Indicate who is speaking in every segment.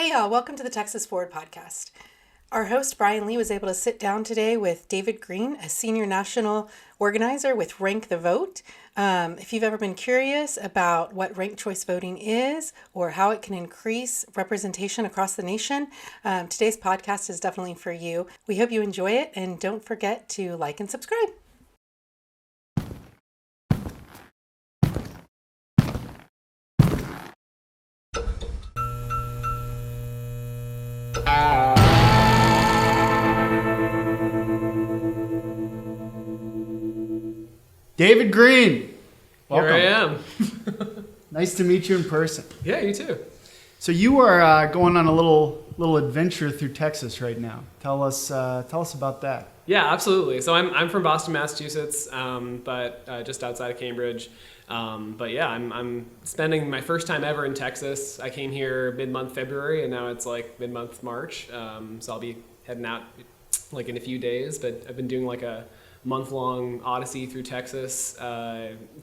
Speaker 1: Hey y'all, welcome to the Texas Forward podcast. Our host Brian Lee was able to sit down today with David Green, a senior national organizer with Rank the Vote. If you've ever been curious about what ranked choice voting is or how it can increase representation across the nation, today's podcast is definitely for you. We hope you enjoy it, and don't forget to like and subscribe.
Speaker 2: David Green, welcome.
Speaker 3: Here I am.
Speaker 2: Nice to meet you in person.
Speaker 3: Yeah, you too.
Speaker 2: So you are going on a little adventure through Texas right now. Tell us about that.
Speaker 3: Yeah, absolutely. So I'm from Boston, Massachusetts, but just outside of Cambridge. But yeah, I'm spending my first time ever in Texas. I came here mid-month February, and now it's like mid-month March. So I'll be heading out like in a few days. But I've been doing like a month-long odyssey through Texas,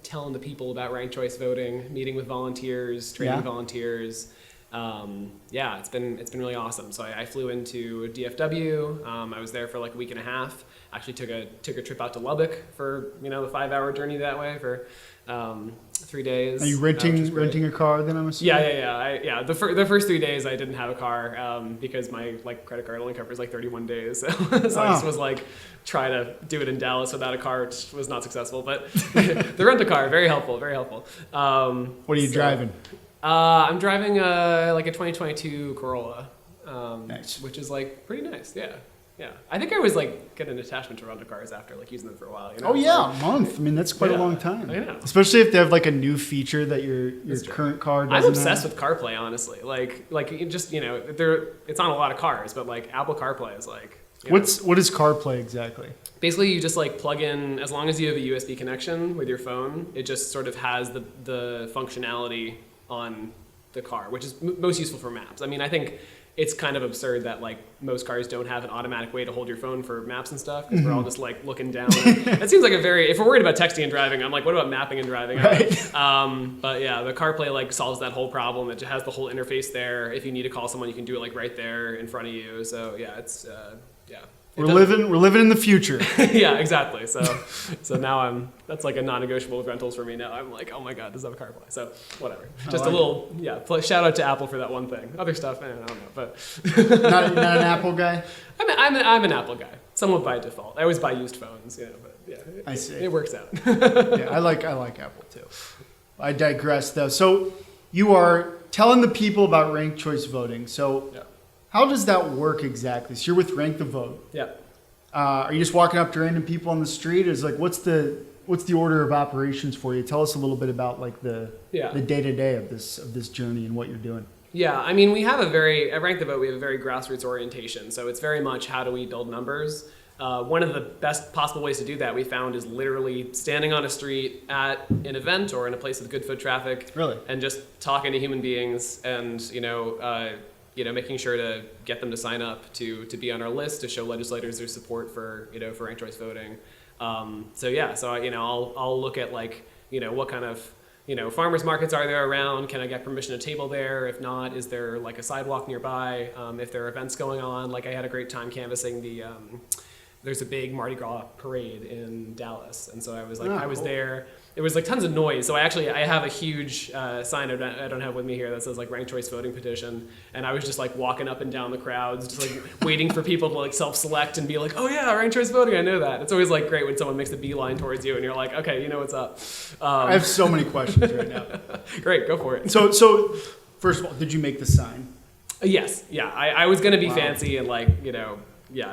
Speaker 3: telling the people about ranked choice voting, meeting with volunteers, training volunteers. It's been really awesome. So I flew into DFW. I was there for like a week and a half. Actually took a trip out to Lubbock for the 5-hour journey that way for 3 days.
Speaker 2: Are you renting a car then? I'm assuming.
Speaker 3: Yeah. The first 3 days I didn't have a car because my credit card only covers like 31 days. So I just was like try to do it in Dallas without a car, which was not successful. But the rent a car, very helpful. What
Speaker 2: are you driving?
Speaker 3: I'm driving like a 2022 Corolla,
Speaker 2: nice.
Speaker 3: Which is like pretty nice. Yeah. I think I was like getting an attachment to rental cars after like using them for a while.
Speaker 2: Oh yeah, a month. I mean, that's quite a long time.
Speaker 3: I know.
Speaker 2: Especially if they have like a new feature that your current car doesn't
Speaker 3: I'm obsessed
Speaker 2: have.
Speaker 3: with CarPlay, honestly. Like it just it's on a lot of cars, but like Apple CarPlay is like.
Speaker 2: What is CarPlay exactly?
Speaker 3: Basically, you just like plug in, as long as you have a USB connection with your phone, it just sort of has the functionality on the car, which is most useful for maps. I mean, I think it's kind of absurd that like most cars don't have an automatic way to hold your phone for maps and stuff, because we're all just like looking down. It seems like if we're worried about texting and driving, I'm like, what about mapping and driving?
Speaker 2: Right.
Speaker 3: But yeah, the CarPlay like solves that whole problem. It just has the whole interface there. If you need to call someone, you can do it like right there in front of you. So yeah, it's
Speaker 2: We're living in the future.
Speaker 3: Yeah, exactly. So now that's like a non-negotiable with rentals for me now. I'm like, oh my God, does it have a CarPlay? So whatever. Just a little, shout out to Apple for that one thing. Other stuff, I don't know, but.
Speaker 2: not an Apple guy?
Speaker 3: I'm an Apple guy, somewhat by default. I always buy used phones, but yeah.
Speaker 2: I see.
Speaker 3: It works out.
Speaker 2: Yeah, I like Apple too. I digress though. So you are telling the people about ranked choice voting. So. Yeah. How does that work exactly? So you're with Rank the Vote.
Speaker 3: Yeah.
Speaker 2: Are you just walking up to random people on the street? Is like what's the order of operations for you? Tell us a little bit about like the day-to-day of this journey and what you're doing.
Speaker 3: Yeah, I mean, at Rank the Vote, we have a very grassroots orientation. So it's very much how do we build numbers. One of the best possible ways to do that we found is literally standing on a street at an event or in a place with good foot traffic. Really? And just talking to human beings and, making sure to get them to sign up to be on our list, to show legislators their support for ranked choice voting. I'll look at what kind of farmers markets are there around? Can I get permission to table there? If not, is there like a sidewalk nearby? If there are events going on, like I had a great time canvassing there's a big Mardi Gras parade in Dallas, and so I was
Speaker 2: cool.
Speaker 3: there. It was like tons of noise. So I have a huge sign I don't have with me here that says like ranked choice voting petition, and I was just like walking up and down the crowds, just like waiting for people to like self-select and be like, oh yeah, ranked choice voting, I know that. It's always like great when someone makes a beeline towards you and you're like, okay, you know what's up.
Speaker 2: I have so many questions right now.
Speaker 3: Great, go for it.
Speaker 2: So first of all, did you make the sign?
Speaker 3: Yes, yeah. I was gonna be fancy and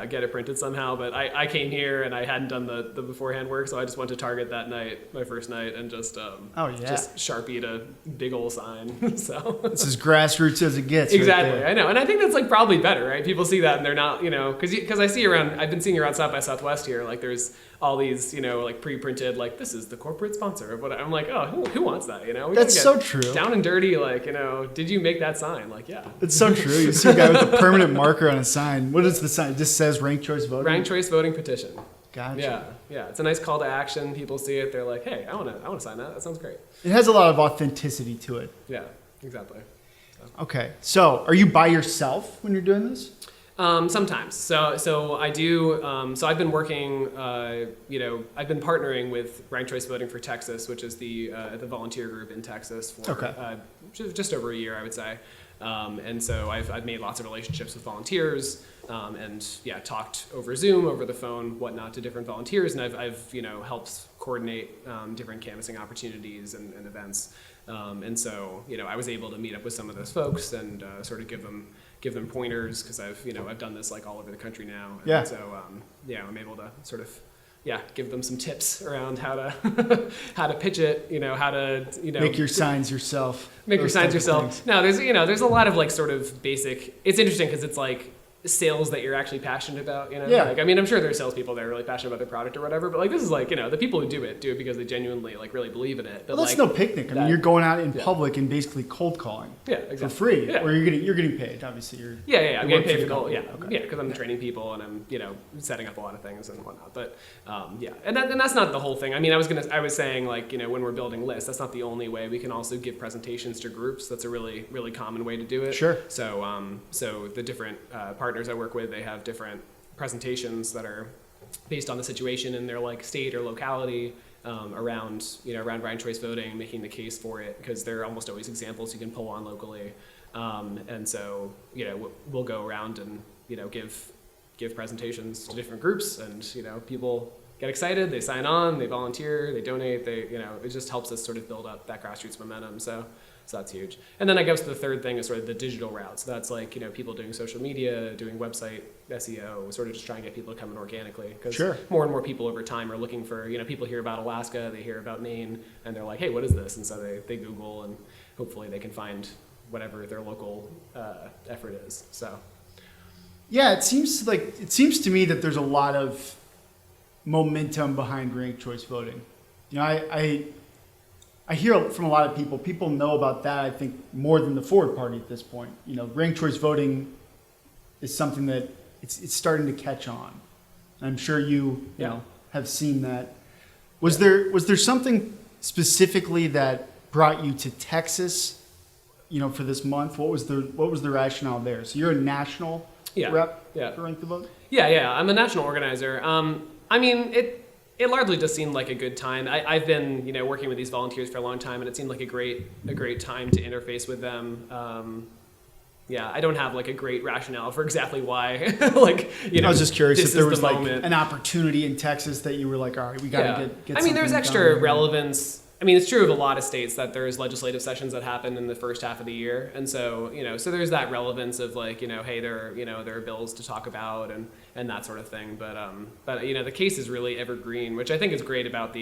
Speaker 3: get it printed somehow, but I came here and I hadn't done the beforehand work, so I just went to Target that night, my first night, and just Sharpied a big old sign. So
Speaker 2: it's as grassroots as it gets.
Speaker 3: Exactly,
Speaker 2: right there.
Speaker 3: I know, and I think that's like probably better, right? People see that and they're not, because I've been seeing around South by Southwest here, like there's all these, like pre-printed, like this is the corporate sponsor of what I'm like, oh, who wants that?
Speaker 2: That's so true.
Speaker 3: Down and dirty, like did you make that sign? Like, yeah,
Speaker 2: it's so true. You see a guy with a permanent marker on a sign. What is the sign? It just says ranked choice voting.
Speaker 3: Ranked choice voting petition.
Speaker 2: Gotcha.
Speaker 3: Yeah. It's a nice call to action. People see it, they're like, hey, I want to sign that. That sounds great.
Speaker 2: It has a lot of authenticity to it.
Speaker 3: Yeah, exactly.
Speaker 2: Okay. So are you by yourself when you're doing this?
Speaker 3: Sometimes. So I do. So I've been working. I've been partnering with Ranked Choice Voting for Texas, which is the volunteer group in Texas for just over a year, I would say. And so I've made lots of relationships with volunteers, and talked over Zoom, over the phone, whatnot, to different volunteers, and I've helped coordinate different canvassing opportunities and events. And so I was able to meet up with some of those folks and sort of give them pointers, because I've done this like all over the country now. And
Speaker 2: yeah.
Speaker 3: So I'm able to sort of give them some tips around how to how to pitch it, how to
Speaker 2: make your signs yourself.
Speaker 3: Make your signs yourself. No, there's a lot of like sort of basic. It's interesting because it's like sales that you're actually passionate about,
Speaker 2: Yeah.
Speaker 3: Like, I mean, I'm sure there's salespeople that are really passionate about their product or whatever, but like this is like, the people who do it because they genuinely like really believe in it. But
Speaker 2: well, that's no picnic. I mean, you're going out in public and basically cold calling.
Speaker 3: Yeah, exactly.
Speaker 2: For free,
Speaker 3: yeah.
Speaker 2: or you're getting paid. Obviously,
Speaker 3: I'm getting paid for the
Speaker 2: company.
Speaker 3: because I'm training people and I'm setting up a lot of things and whatnot. But and that's not the whole thing. I mean, I was saying like when we're building lists, that's not the only way. We can also give presentations to groups. That's a really really common way to do it.
Speaker 2: Sure.
Speaker 3: So the different partners I work with, they have different presentations that are based on the situation in their like state or locality, around ranked choice voting, making the case for it, because there are almost always examples you can pull on locally. And so we'll go around and give presentations to different groups, and people get excited, they sign on, they volunteer, they donate, it just helps us sort of build up that grassroots momentum. So that's huge. And then I guess the third thing is sort of the digital route. So that's like, people doing social media, doing website SEO, sort of just trying to get people to come in organically. Because more and more people over time are looking for, people hear about Alaska, they hear about Maine, and they're like, hey, what is this? And so they Google, and hopefully they can find whatever their local effort is. So.
Speaker 2: Yeah, it seems to me that there's a lot of momentum behind ranked choice voting. I hear from a lot of people know about that, I think, more than the Forward Party at this point. Ranked choice voting is something that it's starting to catch on. I'm sure you have seen that. Was there something specifically that brought you to Texas, for this month? What was the rationale there? So you're a national rep for Rank the Vote? Yeah,
Speaker 3: I'm a national organizer. I mean, it largely just seemed like a good time. I've been, working with these volunteers for a long time, and it seemed like a great time to interface with them. I don't have like a great rationale for exactly why. I
Speaker 2: was just curious if there was like an opportunity in Texas that you were like, all right, we got to get.
Speaker 3: I mean, there's extra relevance. I mean, it's true of a lot of states that there's legislative sessions that happen in the first half of the year, and so so there's that relevance of like hey, there are bills to talk about and that sort of thing. But the case is really evergreen, which I think is great about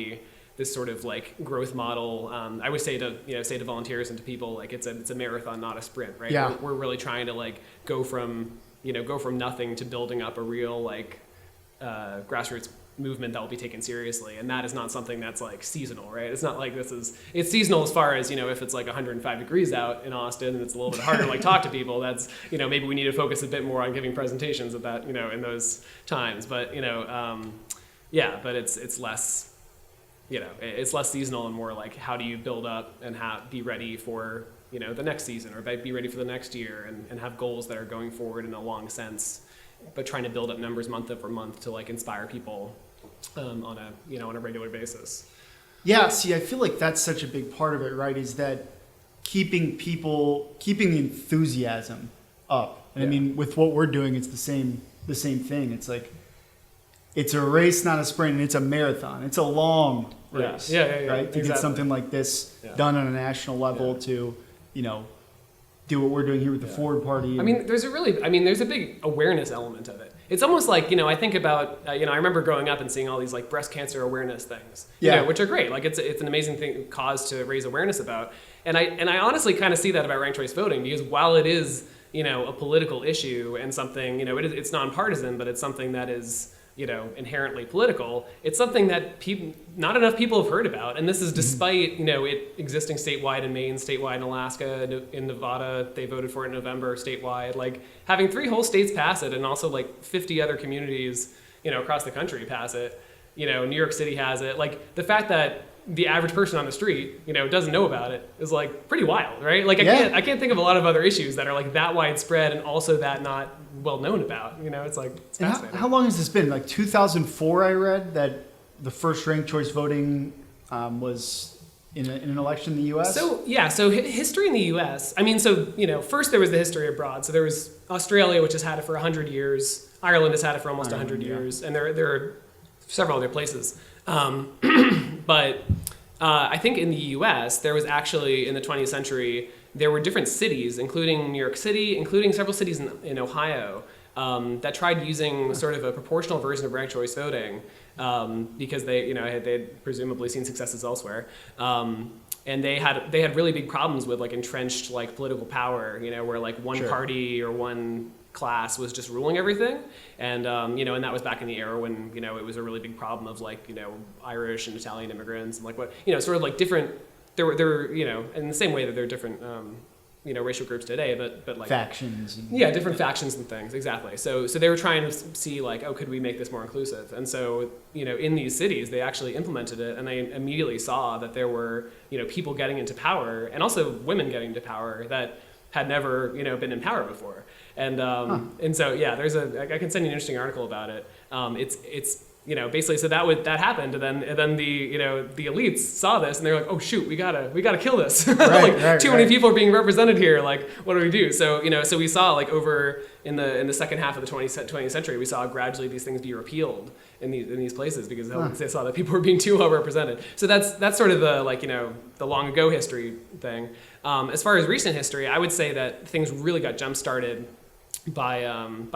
Speaker 3: this sort of like growth model. I would say to volunteers and to people, like it's a marathon, not a sprint, right?
Speaker 2: Yeah.
Speaker 3: We're really trying to like go from nothing to building up a real like grassroots movement that will be taken seriously, and that is not something that's like seasonal, right? It's not like it's seasonal as far as if it's like 105 degrees out in Austin and it's a little bit harder to like talk to people, that's maybe we need to focus a bit more on giving presentations at that in those times, but but it's less it's less seasonal and more like how do you build up and be ready for the next season, or be ready for the next year, and have goals that are going forward in a long sense, but trying to build up numbers month over month to like inspire people on a regular basis.
Speaker 2: Yeah, see, I feel like that's such a big part of it, right? Is that keeping the enthusiasm up. And I mean, with what we're doing, it's the same thing. It's like it's a race, not a sprint, and it's a marathon. It's a long race, right? To get something like this done on a national level, to do what we're doing here with the Forward Party.
Speaker 3: I mean, there's a big awareness element of it. It's almost like, I think about, I remember growing up and seeing all these like breast cancer awareness things, which are great. Like it's an amazing cause to raise awareness about. And I honestly kind of see that about ranked choice voting, because while it is, a political issue and something, it's nonpartisan, but it's something that is, inherently political, it's something that not enough people have heard about. And this is despite, it existing statewide in Maine, statewide in Alaska, in Nevada, they voted for it in November statewide, like having 3 whole states pass it, and also like 50 other communities, across the country pass it. New York City has it. Like the fact that, the average person on the street, doesn't know about it is like pretty wild, right? Like
Speaker 2: Yeah.
Speaker 3: I can't think of a lot of other issues that are like that widespread and also that not well known about. It's like it's
Speaker 2: And
Speaker 3: fascinating.
Speaker 2: how long has this been? Like 2004, I read that the first ranked choice voting was in an election in the U.S.
Speaker 3: So history in the U.S. I mean, first there was the history abroad. So there was Australia, which has had it for 100 years. Ireland has had it for almost 100 years, and there are several other places. But I think in the U.S. there was actually in the 20th century there were different cities, including New York City, including several cities in Ohio, that tried using sort of a proportional version of ranked choice voting because they'd presumably seen successes elsewhere. And they had really big problems with like entrenched like political power, where like one
Speaker 2: Sure.
Speaker 3: party or one class was just ruling everything, and and that was back in the era when it was a really big problem of like Irish and Italian immigrants and like what sort of like different. There were in the same way that there are different racial groups today, but like
Speaker 2: factions.
Speaker 3: different factions and things, exactly. So they were trying to see like, could we make this more inclusive? And so in these cities they actually implemented it, and they immediately saw that there were people getting into power and also women getting into power that had never been in power before. And and so there's I can send you an interesting article about it. It's basically so that happened, and then the the elites saw this and they're like, oh shoot, we gotta kill this. Too many people are being represented here. Like, what do we do? So so we saw like over in the second half of the 20th century, we saw gradually these things be repealed in these places because they saw that people were being too well represented. So that's sort of the the long ago history thing. As far as recent history, I would say that things really got jump started by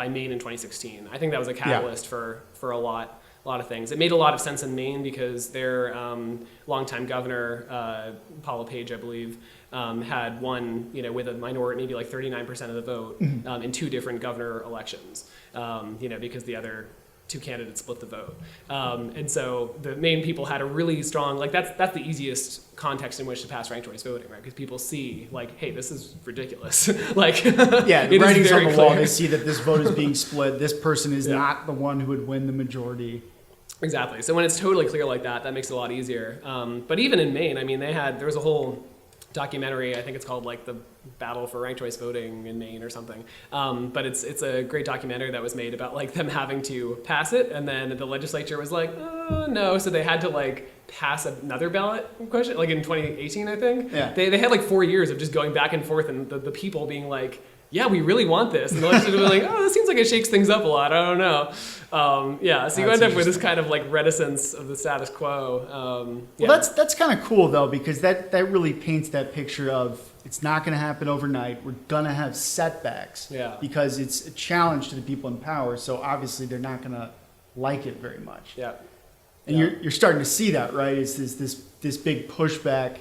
Speaker 3: Maine in 2016. I think that was a catalyst for a lot of things. It made a lot of sense in Maine because their longtime governor, Paula Page, I believe, had won, with a minority, maybe like 39% of the vote in two different governor elections, because the other two candidates split the vote. And so the Maine people had a really strong, like that's the easiest context in which to pass ranked choice voting, right? Because people see like, hey, this is ridiculous. Like,
Speaker 2: the writing's on the
Speaker 3: clear.
Speaker 2: wall. They see that this vote is being split. This person is not the one who would win the majority.
Speaker 3: Exactly. So when it's totally clear like that makes it a lot easier. But even in Maine, I mean, there was a whole documentary, I think it's called like the Battle for Ranked Choice Voting in Maine or something. But it's a great documentary that was made about like them having to pass it, and then the legislature was like, no, so they had to like pass another ballot question, like in 2018, I think.
Speaker 2: Yeah.
Speaker 3: They had like 4 years of just going back and forth, and the people being like, yeah, we really want this. And the legislature was like, this seems like it shakes things up a lot. I don't know. So you end up with this kind of like reticence of the status quo.
Speaker 2: Well, that's kind of cool though, because that really paints that picture of it's not going to happen overnight. We're going to have setbacks because it's a challenge to the people in power. So obviously they're not going to like it very much.
Speaker 3: Yeah.
Speaker 2: And you're starting to see that, right? It's this big pushback.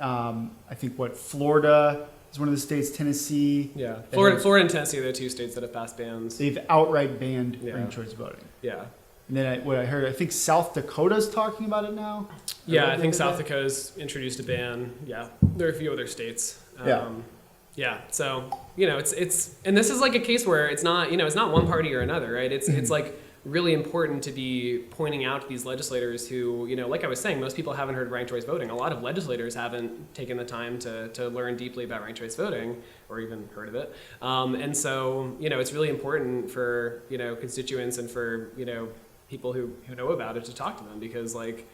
Speaker 2: I think Florida is one of the states, Tennessee.
Speaker 3: Yeah. Florida and Tennessee are the two states that have passed bans.
Speaker 2: They've outright banned ranked choice voting.
Speaker 3: Yeah.
Speaker 2: And then what I heard, I think South Dakota's talking about it now.
Speaker 3: Yeah, I think South Dakota's introduced a ban. Yeah, there are a few other states. Yeah. So it's and this is like a case where it's not it's not one party or another, right? It's like really important to be pointing out to these legislators who like I was saying, most people haven't heard of ranked choice voting. A lot of legislators haven't taken the time to learn deeply about ranked choice voting or even heard of it. And so it's really important for constituents and for people who know about it to talk to them, because like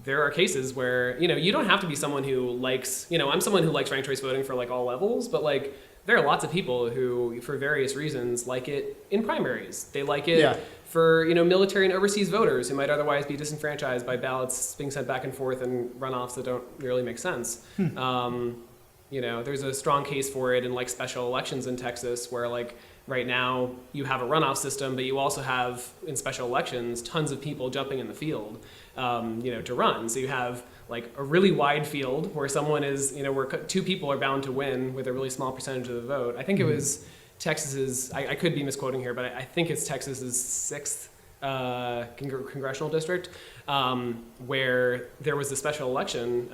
Speaker 3: there are cases where you don't have to be someone who likes I'm someone who likes ranked choice voting for like all levels, but like there are lots of people who for various reasons like it in primaries. They like it for military and overseas voters who might otherwise be disenfranchised by ballots being sent back and forth and runoffs that don't really make sense. There's a strong case for it in like special elections in Texas, where like right now you have a runoff system, but you also have in special elections tons of people jumping in the field to run. So you have like a really wide field where someone is where two people are bound to win with a really small percentage of the vote. I think it was Texas's, I could be misquoting here, but I think it's Texas's 6th congressional district, where there was a special election,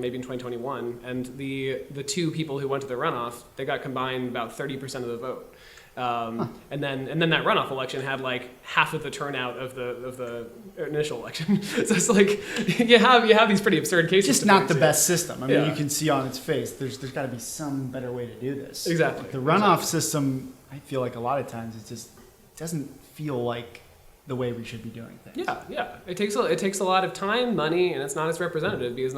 Speaker 3: maybe in 2021, and the two people who went to the runoff, they got combined about 30% of the vote. And then that runoff election had like half of the turnout of the initial election. So it's like you have these pretty absurd cases.
Speaker 2: Just not the best system. I mean,
Speaker 3: Yeah.
Speaker 2: you can see on its face. There's got to be some better way to do this.
Speaker 3: Exactly.
Speaker 2: The runoff system, I feel like a lot of times it just doesn't feel like the way we should be doing things.
Speaker 3: Yeah. It takes a lot of time, money, and it's not as representative because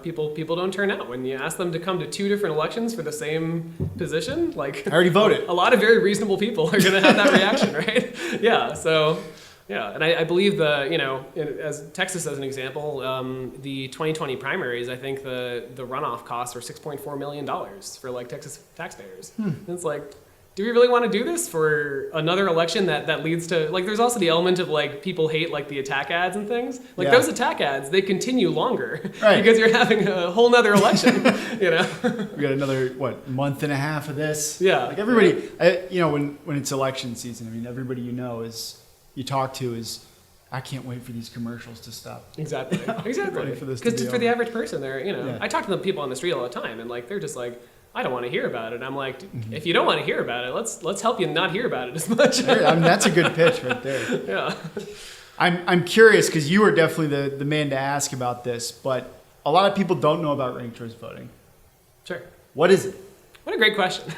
Speaker 3: people don't turn out when you ask them to come to 2 different elections for the same position. Like
Speaker 2: I already voted.
Speaker 3: A lot of very reasonable people are going to have that reaction, right? Yeah. So. Yeah, and I believe as Texas as an example, the 2020 primaries, I think the runoff costs were $6.4 million for like Texas taxpayers. And it's like, do we really want to do this for another election that leads to like? There's also the element of like people hate like the attack ads and things. Like those attack ads, they continue longer because you're having a whole nother election.
Speaker 2: We got another month and a half of this.
Speaker 3: Yeah,
Speaker 2: like everybody, when it's election season, I mean, everybody you talk to is, I can't wait for these commercials to stop.
Speaker 3: Exactly.
Speaker 2: Because
Speaker 3: For the average person, I talk to the people on the street all the time, and like they're just like, I don't want to hear about it. I'm like, if you don't want to hear about it, let's help you not hear about it as much.
Speaker 2: I mean, that's a good pitch right there.
Speaker 3: Yeah.
Speaker 2: I'm curious because you are definitely the man to ask about this, but a lot of people don't know about ranked choice voting.
Speaker 3: Sure.
Speaker 2: What is it?
Speaker 3: What a great question.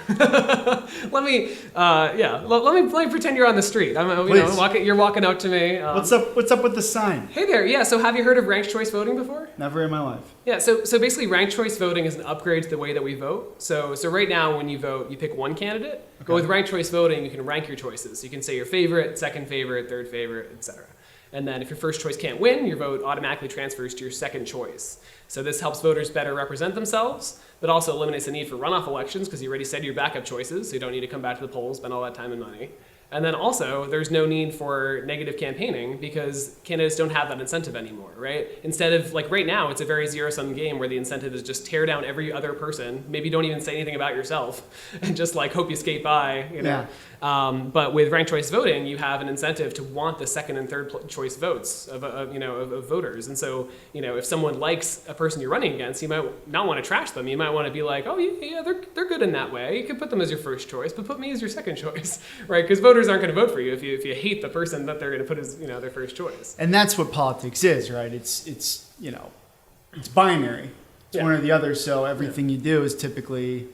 Speaker 3: Let me pretend you're on the street. You're walking out to me.
Speaker 2: What's up with the sign?
Speaker 3: Hey there. Yeah. So have you heard of ranked choice voting before?
Speaker 2: Never in my life.
Speaker 3: Yeah. So basically, ranked choice voting is an upgrade to the way that we vote. So right now, when you vote, you pick one candidate. Okay. But with ranked choice voting, you can rank your choices. You can say your favorite, second favorite, third favorite, etc. And then if your first choice can't win, your vote automatically transfers to your second choice. So this helps voters better represent themselves, but also eliminates the need for runoff elections because you already said your backup choices, so you don't need to come back to the polls, spend all that time and money. And then also, there's no need for negative campaigning because candidates don't have that incentive anymore, right? Instead of, like right now, it's a very zero-sum game where the incentive is just tear down every other person, maybe don't even say anything about yourself, and just like hope you skate by,
Speaker 2: Yeah.
Speaker 3: But with ranked choice voting, you have an incentive to want the second and third choice votes of voters. And so, if someone likes a person you're running against, you might not want to trash them. You might want to be like, oh yeah, they're good in that way. You could put them as your first choice, but put me as your second choice, right? Because voters aren't going to vote for you if you hate the person that they're going to put as their first choice.
Speaker 2: And that's what politics is, right? It's binary. It's one or the other. So everything you do is typically,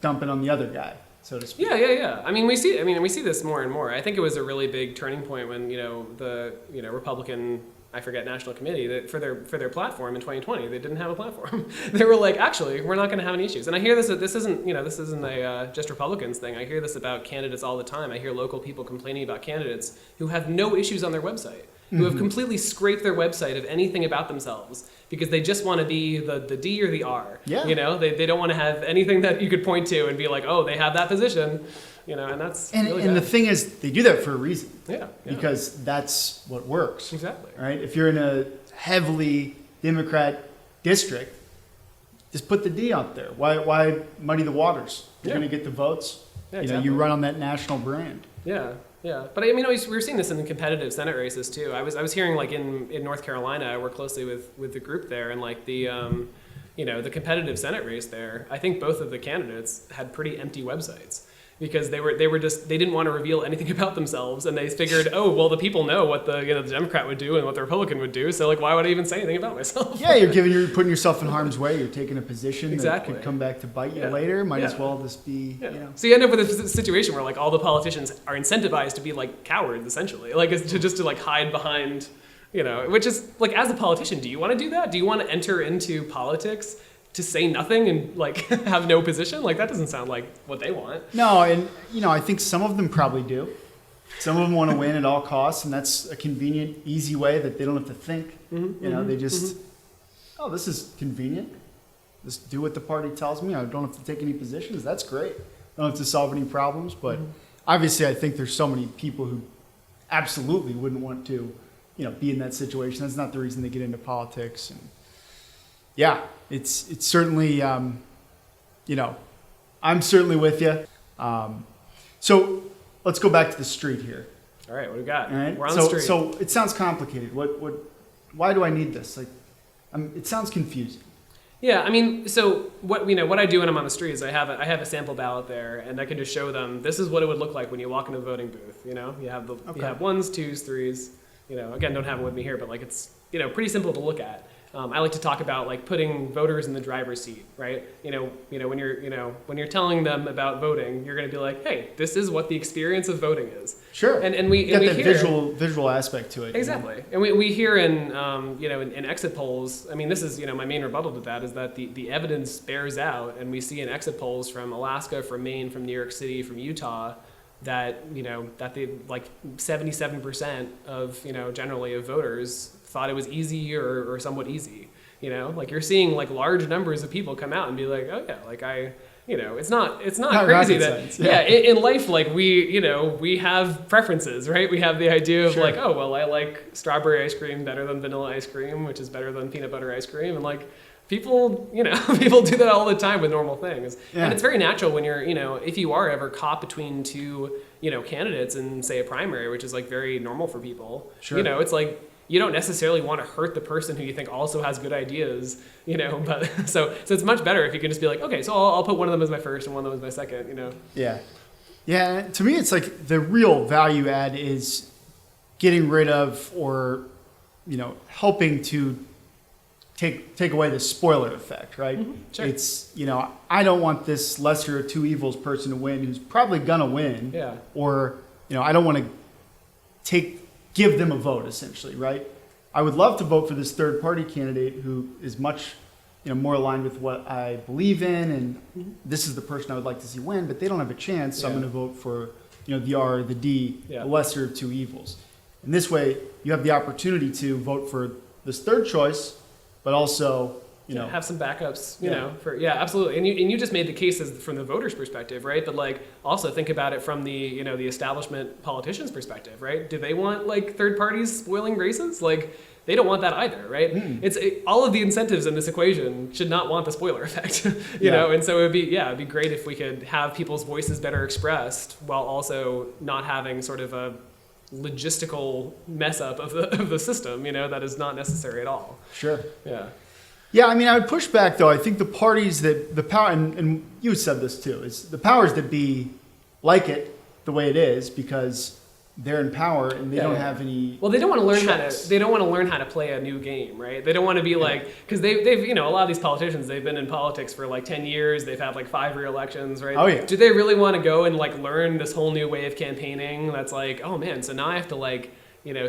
Speaker 2: dumping on the other guy, so to speak.
Speaker 3: Yeah. I mean, we see this more and more. I think it was a really big turning point when the Republican, I forget, National Committee that for their platform in 2020 they didn't have a platform. They were like, actually, we're not going to have any issues. And I hear this isn't a just Republicans thing. I hear this about candidates all the time. I hear local people complaining about candidates who have no issues on their website, who have completely scraped their website of anything about themselves because they just want to be the D or the R.
Speaker 2: Yeah.
Speaker 3: They don't want to have anything that you could point to and be like, oh, they have that position. And that's really
Speaker 2: and
Speaker 3: bad.
Speaker 2: the thing is, they do that for a reason.
Speaker 3: Yeah.
Speaker 2: Because that's what works.
Speaker 3: Exactly.
Speaker 2: Right? If you're in a heavily Democrat district, just put the D out there. Why muddy the waters? You're going to get the votes.
Speaker 3: Yeah, exactly.
Speaker 2: You run on that national brand.
Speaker 3: Yeah. But I mean, we were seeing this in the competitive Senate races too. I was hearing like in North Carolina, I work closely with the group there, and like the the competitive Senate race there. I think both of the candidates had pretty empty websites because they didn't want to reveal anything about themselves, and they figured, oh well, the people know what the Democrat would do and what the Republican would do, so like why would I even say anything about myself?
Speaker 2: Yeah, you're putting yourself in harm's way. You're taking a position that could come back to bite you later. Might as well just be.
Speaker 3: So you end up with a situation where like all the politicians are incentivized to be like cowards essentially, like to like hide behind, which is like, as a politician, do you want to do that? Do you want to enter into politics to say nothing and like have no position? Like that doesn't sound like what they want.
Speaker 2: No, and I think some of them probably do. Some of them want to win at all costs, and that's a convenient, easy way that they don't have to think. They just, oh, this is convenient. Just do what the party tells me. I don't have to take any positions. That's great. I don't have to solve any problems. But obviously, I think there's so many people who absolutely wouldn't want to, be in that situation. That's not the reason they get into politics. And yeah, it's certainly, I'm certainly with you. So let's go back to the street here.
Speaker 3: All right, what do we got?
Speaker 2: All right.
Speaker 3: We're on the street.
Speaker 2: So it sounds complicated. Why do I need this? Like, it sounds confusing.
Speaker 3: Yeah, I mean, so what I do when I'm on the street is I have a sample ballot there, and I can just show them this is what it would look like when you walk into the voting booth. You have you have ones, twos, threes. Again, don't have it with me here, but like it's pretty simple to look at. I like to talk about like putting voters in the driver's seat, right? When you're telling them about voting, you're going to be like, hey, this is what the experience of voting is.
Speaker 2: Sure.
Speaker 3: And we
Speaker 2: get
Speaker 3: and we
Speaker 2: that
Speaker 3: hear,
Speaker 2: visual aspect to it.
Speaker 3: exactly. And we hear in in exit polls. I mean, this is my main rebuttal to that is that the evidence bears out, and we see in exit polls from Alaska, from Maine, from New York City, from Utah, that that the like 77% of generally of voters thought it was easy or somewhat easy. Like you're seeing like large numbers of people come out and be like, oh yeah, like it's not crazy that
Speaker 2: science, yeah.
Speaker 3: In life, like we have preferences, right? We have the idea of
Speaker 2: Sure.
Speaker 3: like, oh well, I like strawberry ice cream better than vanilla ice cream, which is better than peanut butter ice cream, and like people people do that all the time with normal things.
Speaker 2: Yeah.
Speaker 3: And it's very natural when you're if you are ever caught between two candidates in say a primary, which is like very normal for people.
Speaker 2: Sure.
Speaker 3: It's like you don't necessarily want to hurt the person who you think also has good ideas, but so it's much better if you can just be like, okay, so I'll put one of them as my first and one of them as my second.
Speaker 2: Yeah. Yeah. To me, it's like the real value add is getting rid of or helping to take away the spoiler effect, right?
Speaker 3: Mm-hmm. Sure.
Speaker 2: It's I don't want this lesser of two evils person to win who's probably gonna win.
Speaker 3: Yeah.
Speaker 2: Or I don't want to give them a vote, essentially, right? I would love to vote for this third party candidate who is much more aligned with what I believe in, and this is the person I would like to see win, but they don't have a chance, so I'm
Speaker 3: Yeah.
Speaker 2: going to vote for the R or the D,
Speaker 3: Yeah.
Speaker 2: the lesser of two evils. And this way, you have the opportunity to vote for this third choice, but also
Speaker 3: have some backups,
Speaker 2: Yeah.
Speaker 3: absolutely. And you just made the cases from the voters' perspective, right? But like also think about it from the the establishment politicians' perspective, right? Do they want like third parties spoiling races? Like they don't want that either, right? All of the incentives in this equation should not want the spoiler effect, you know. And so it'd be great if we could have people's voices better expressed while also not having sort of a logistical mess up of the system, that is not necessary at all.
Speaker 2: Sure.
Speaker 3: Yeah.
Speaker 2: Yeah, I mean, I would push back, though. I think the parties that the power, and you said this too, is the powers that be like it the way it is because they're in power and they don't have any.
Speaker 3: Well, they don't want to learn
Speaker 2: tricks.
Speaker 3: they don't want to learn how to play a new game, right? They don't want to be like, because they've a lot of these politicians, they've been in politics for like 10 years. They've had like 5 re-elections, right?
Speaker 2: Oh, yeah.
Speaker 3: Do they really want to go and like learn this whole new way of campaigning? That's like, oh man, so now I have to like,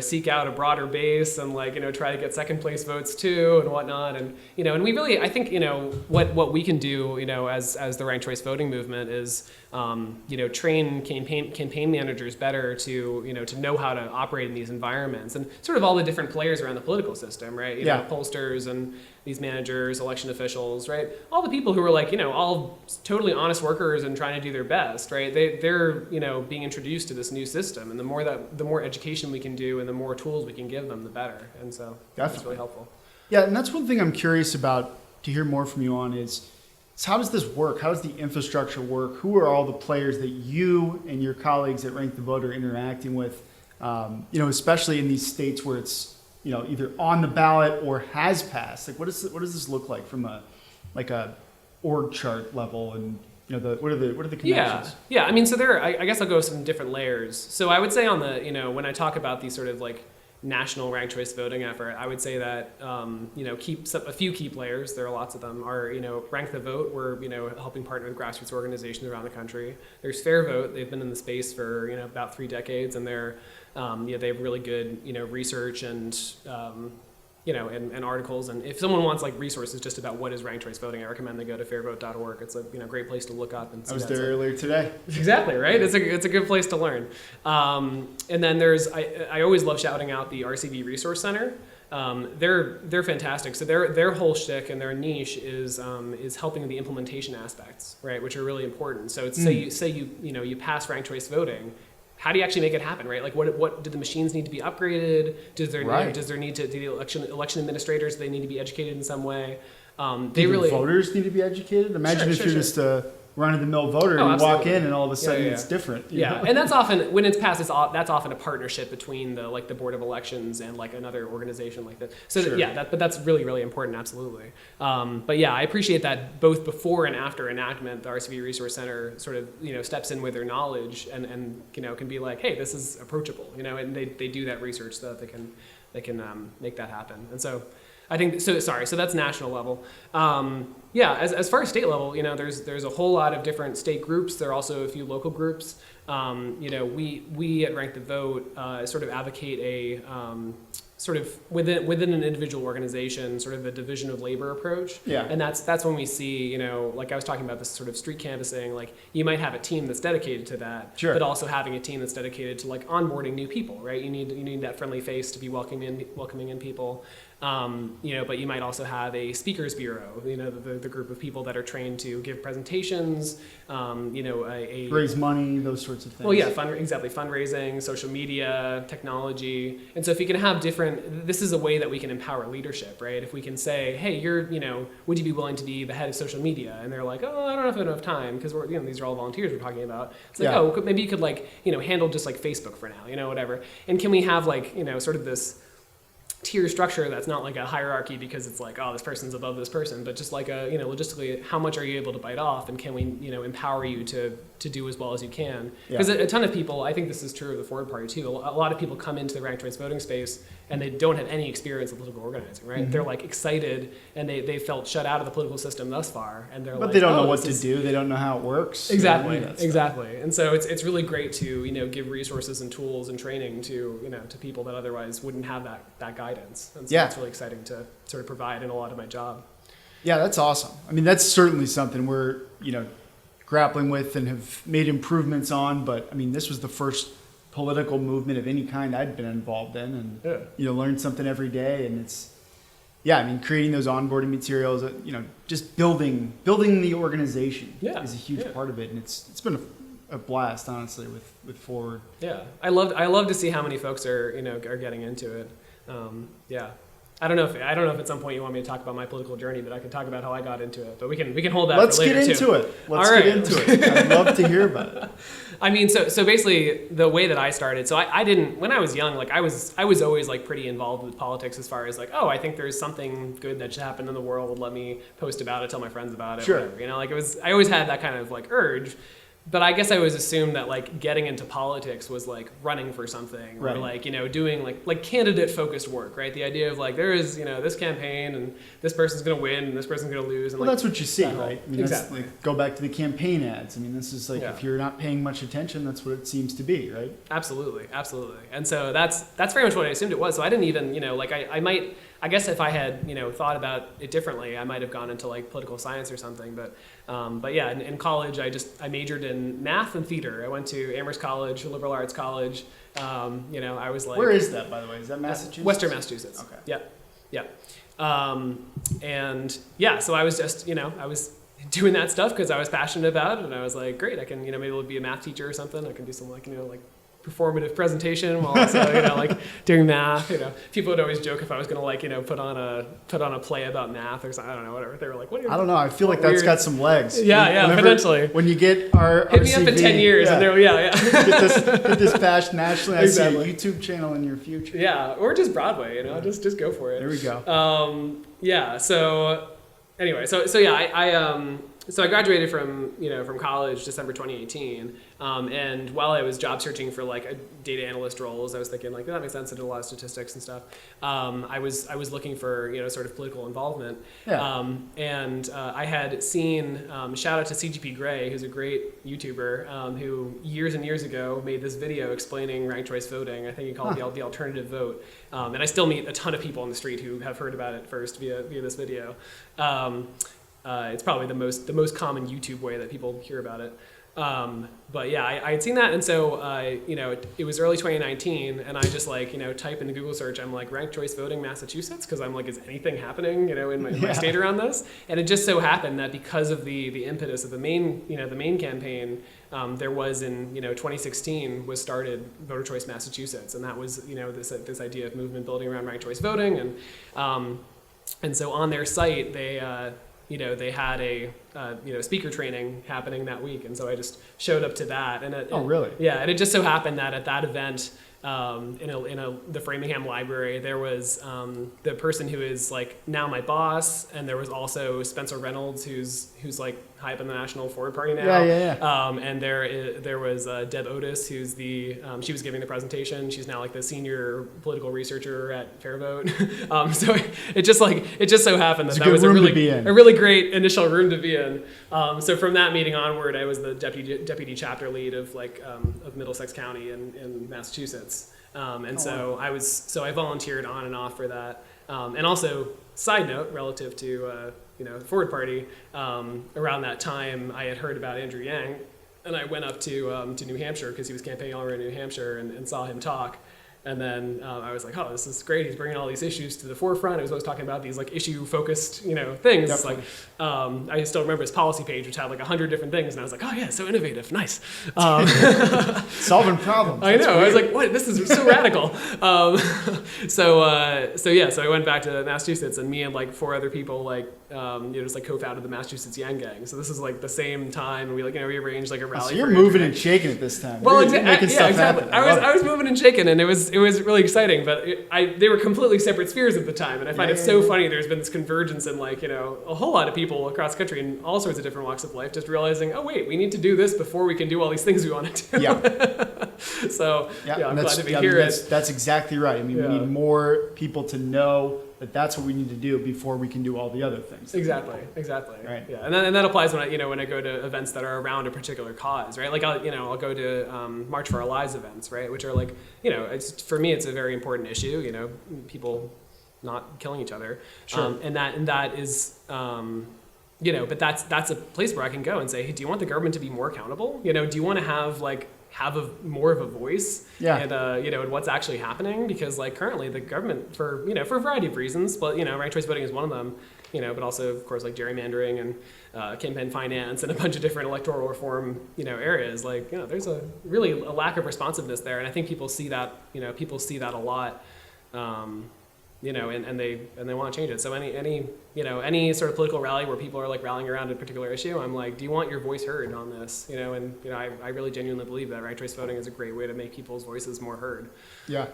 Speaker 3: seek out a broader base and like, try to get second place votes too and whatnot. And, and we really, I think, what we can do, as the ranked choice voting movement is, train campaign managers better to, to know how to operate in these environments and sort of all the different players around the political system, right? Pollsters and these managers, election officials, right? All the people who are like, all totally honest workers and trying to do their best, right? They're being introduced to this new system, and the more education we can do and the more tools we can give them, the better. And so that's really helpful.
Speaker 2: Yeah, and that's one thing I'm curious about to hear more from you on is how does this work? How does the infrastructure work? Who are all the players that you and your colleagues at Rank the Vote are interacting with? Especially in these states where it's either on the ballot or has passed. Like, what does this look like from a org chart level, and what are the connections?
Speaker 3: Yeah. I mean, so I guess I'll go with some different layers. So I would say on the when I talk about these sort of like national ranked choice voting effort, I would say that a few key players. There are lots of them. Are Rank the Vote. We're helping partner with grassroots organizations around the country. There's Fair Vote. They've been in the space for about 3 decades, and they're they have really good research and and articles. And if someone wants like resources just about what is ranked choice voting, I recommend they go to fairvote.org. It's a great place to look up and see.
Speaker 2: I was there earlier today.
Speaker 3: Exactly, right? It's a good place to learn. And then there's I always love shouting out the RCV Resource Center. They're fantastic. So their whole shtick and their niche is helping the implementation aspects, right, which are really important. So it's say you pass ranked choice voting. How do you actually make it happen, right? Like, what do the machines need to be upgraded? Does there need to do the election administrators? Do they need to be educated in some way?
Speaker 2: Do voters need to be educated? Imagine if you're just a run-of-the-mill voter,
Speaker 3: Oh,
Speaker 2: and you walk
Speaker 3: absolutely.
Speaker 2: in, and all of a sudden
Speaker 3: Yeah.
Speaker 2: it's different. you
Speaker 3: Yeah,
Speaker 2: know?
Speaker 3: and that's often when it's passed. That's often a partnership between the board of elections and like another organization like that. So
Speaker 2: Sure.
Speaker 3: but that's really really important, absolutely. But yeah, I appreciate that both before and after enactment, the RCV Resource Center sort of steps in with their knowledge and can be like, hey, this is approachable, and they do that research so that they can make that happen. And so I think so. Sorry, so that's national level. As far as state level, there's a whole lot of different state groups. There are also a few local groups. We at Rank the Vote sort of advocate a sort of within an individual organization, sort of a division of labor approach.
Speaker 2: Yeah.
Speaker 3: And that's when we see, like I was talking about this sort of street canvassing, like you might have a team that's dedicated to that,
Speaker 2: Sure.
Speaker 3: but also having a team that's dedicated to like onboarding new people, right? You need that friendly face to be welcoming in people. But you might also have a speakers bureau, the group of people that are trained to give presentations,
Speaker 2: Raise money, those sorts of things.
Speaker 3: well, yeah, exactly. Fundraising, social media, technology. And so if you can have this is a way that we can empower leadership, right? If we can say, hey, would you be willing to be the head of social media? And they're like, oh, I don't know if I have enough time because these are all volunteers we're talking about. It's like,
Speaker 2: Yeah.
Speaker 3: maybe you could handle just like Facebook for now, whatever. And can we have sort of this tier structure that's not like a hierarchy because it's like, oh, this person's above this person, but just like a, logistically, how much are you able to bite off, and can we, empower you to do as well as you can? Because a ton of people, I think this is true of the Forward Party too, a lot of people come into the ranked choice voting space and they don't have any experience with political organizing, right?
Speaker 2: Mm-hmm.
Speaker 3: They're like excited and they felt shut out of the political system thus far, and they're
Speaker 2: But
Speaker 3: like,
Speaker 2: they don't know
Speaker 3: oh,
Speaker 2: what to do. They don't know how it works.
Speaker 3: Exactly,
Speaker 2: or any of that stuff.
Speaker 3: exactly. And so it's really great to give resources and tools and training to to people that otherwise wouldn't have that guidance. And so
Speaker 2: Yeah.
Speaker 3: it's really exciting to sort of provide in a lot of my job.
Speaker 2: Yeah, that's awesome. I mean, that's certainly something we're, grappling with and have made improvements on. But I mean, this was the first political movement of any kind I'd been involved in, and learn something every day. And it's, creating those onboarding materials, just building the organization is a huge part of it. And it's been a blast, honestly, with Forward.
Speaker 3: Yeah, I love to see how many folks are are getting into it. I don't know if at some point you want me to talk about my political journey, but I can talk about how I got into it. But we can hold that
Speaker 2: Let's
Speaker 3: for later
Speaker 2: get into
Speaker 3: too.
Speaker 2: it. Let's
Speaker 3: All right.
Speaker 2: get into it. I'd love to hear about it.
Speaker 3: I mean, so basically the way that I started, so I didn't, when I was young, like I was always like pretty involved with politics as far as like, oh, I think there's something good that should happen in the world. Let me post about it, tell my friends about it,
Speaker 2: Sure.
Speaker 3: whatever. I always had that kind of like urge. But I guess I always assumed that like getting into politics was like running for something,
Speaker 2: Right.
Speaker 3: or like doing like candidate focused work, right? The idea of like there is this campaign and this person's gonna win and this person's gonna lose, and
Speaker 2: Well,
Speaker 3: like
Speaker 2: that's what you see,
Speaker 3: that whole-
Speaker 2: right? I mean,
Speaker 3: exactly.
Speaker 2: That's, go back to the campaign ads. I mean, this is like,
Speaker 3: Yeah.
Speaker 2: if you're not paying much attention, that's what it seems to be, right?
Speaker 3: Absolutely. And so that's very much what I assumed it was. So I didn't even, I guess if I had, thought about it differently, I might have gone into like political science or something. But yeah, in college, I majored in math and theater. I went to Amherst College, a liberal arts college. I was like,
Speaker 2: Where is that, by the way? Is that Massachusetts?
Speaker 3: Western Massachusetts.
Speaker 2: Okay.
Speaker 3: Yeah. So I was just, I was doing that stuff because I was passionate about it, and I was like, great, I can, maybe it'll be a math teacher or something. I can do some like performative presentation while also doing math. People would always joke if I was gonna put on a play about math or something. I don't know, whatever. They were like,
Speaker 2: I don't know. I feel like that's got some legs.
Speaker 3: Potentially.
Speaker 2: When you get our
Speaker 3: Hit me up in 10 years, and they're
Speaker 2: get this bashed nationally.
Speaker 3: Exactly.
Speaker 2: I see a YouTube channel in your future.
Speaker 3: Yeah, or just Broadway. Just go for it.
Speaker 2: There we go.
Speaker 3: So anyway, so I graduated from college December 2018, and while I was job searching for like a data analyst roles, I was thinking like that makes sense. I did a lot of statistics and stuff. I was looking for sort of political involvement, and I had seen shout out to CGP Grey, who's a great YouTuber who years and years ago made this video explaining ranked choice voting. I think he called it the alternative vote, and I still meet a ton of people on the street who have heard about it first via this video. It's probably the most common YouTube way that people hear about it. But yeah, I had seen that, and so it was early 2019, and I just type into Google search, I'm like ranked choice voting Massachusetts, because I'm like, is anything happening in my state around this? And it just so happened that because of the impetus of the main campaign, there was in 2016 was started Voter Choice Massachusetts, and that was this idea of movement building around ranked choice voting, and so on their site they had a speaker training happening that week, and so I just showed up to that. And
Speaker 2: really?
Speaker 3: Yeah, and it just so happened that at that event, the Framingham Library, there was the person who is like now my boss, and there was also Spencer Reynolds, who's like high up in the National Forward Party now. And there was Deb Otis, who's she was giving the presentation. She's now like the senior political researcher at Fairvote. So it just so happened that was a really great initial room to be in. So from that meeting onward, I was the deputy chapter lead of of Middlesex County in Massachusetts. I volunteered on and off for that. And also, side note, relative to the Forward Party, around that time I had heard about Andrew Yang, and I went up to New Hampshire because he was campaigning all around New Hampshire and saw him talk. And then I was like, oh, this is great. He's bringing all these issues to the forefront. He was always talking about these like issue-focused, things. It's like, I still remember his policy page, which had like 100 different things. And I was like, oh yeah, so innovative, nice.
Speaker 2: Solving problems.
Speaker 3: I know. I was like, what? This is so radical. So I went back to Massachusetts, and me and like 4 other people just like co-founded the Massachusetts Yang Gang. So this is like the same time we rearranged like a rally.
Speaker 2: So you're moving and shaking at this time.
Speaker 3: Well,
Speaker 2: exactly.
Speaker 3: I was moving and shaking, and it was really exciting. But they were completely separate spheres at the time, and I find it so funny. There's been this convergence in a whole lot of people across the country in all sorts of different walks of life, just realizing, oh wait, we need to do this before we can do all these things we want to do.
Speaker 2: Yeah.
Speaker 3: So I'm glad to be here.
Speaker 2: That's exactly right. I mean, we need more people to know that that's what we need to do before we can do all the other things.
Speaker 3: Exactly.
Speaker 2: Right.
Speaker 3: Yeah, and that applies when I go to events that are around a particular cause, right? Like I'll go to March for Our Lives events, right? Which are like, for me it's a very important issue. People not killing each other.
Speaker 2: Sure.
Speaker 3: And that is. But that's a place where I can go and say, hey, do you want the government to be more accountable? Do you want to have more of a voice and what's actually happening? Because currently the government for a variety of reasons, but ranked choice voting is one of them, but also of course gerrymandering and campaign finance and a bunch of different electoral reform areas. There's a lack of responsiveness there, and I think people see that a lot. And they want to change it. So any sort of political rally where people are rallying around a particular issue, I'm like, do you want your voice heard on this? I really genuinely believe that ranked choice voting is a great way to make people's voices more heard.
Speaker 2: Yeah.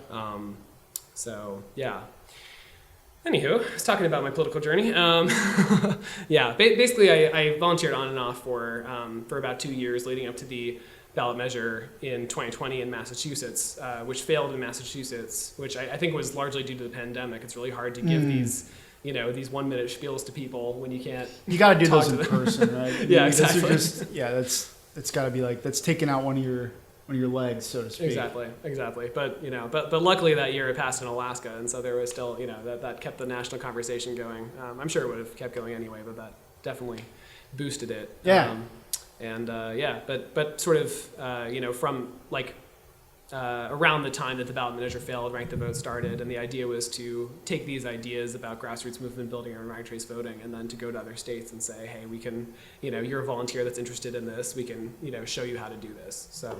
Speaker 3: Anywho, I was talking about my political journey. Basically I volunteered on and off for about 2 years leading up to the ballot measure in 2020 in Massachusetts, which failed in Massachusetts, which I think was largely due to the pandemic. It's really hard to give these 1-minute spiels to people when you can't.
Speaker 2: You got to do those in person, right?
Speaker 3: Yeah, exactly.
Speaker 2: That's got to be that's taking out one of your legs, so to speak.
Speaker 3: Exactly. But luckily that year it passed in Alaska, and so there was still that kept the national conversation going. I'm sure it would have kept going anyway, but that definitely boosted it.
Speaker 2: Yeah.
Speaker 3: But sort of, from around the time that the ballot measure failed, Rank the Vote started, and the idea was to take these ideas about grassroots movement building and ranked choice voting, and then to go to other states and say, hey, we can, you're a volunteer that's interested in this, we can, show you how to do this. So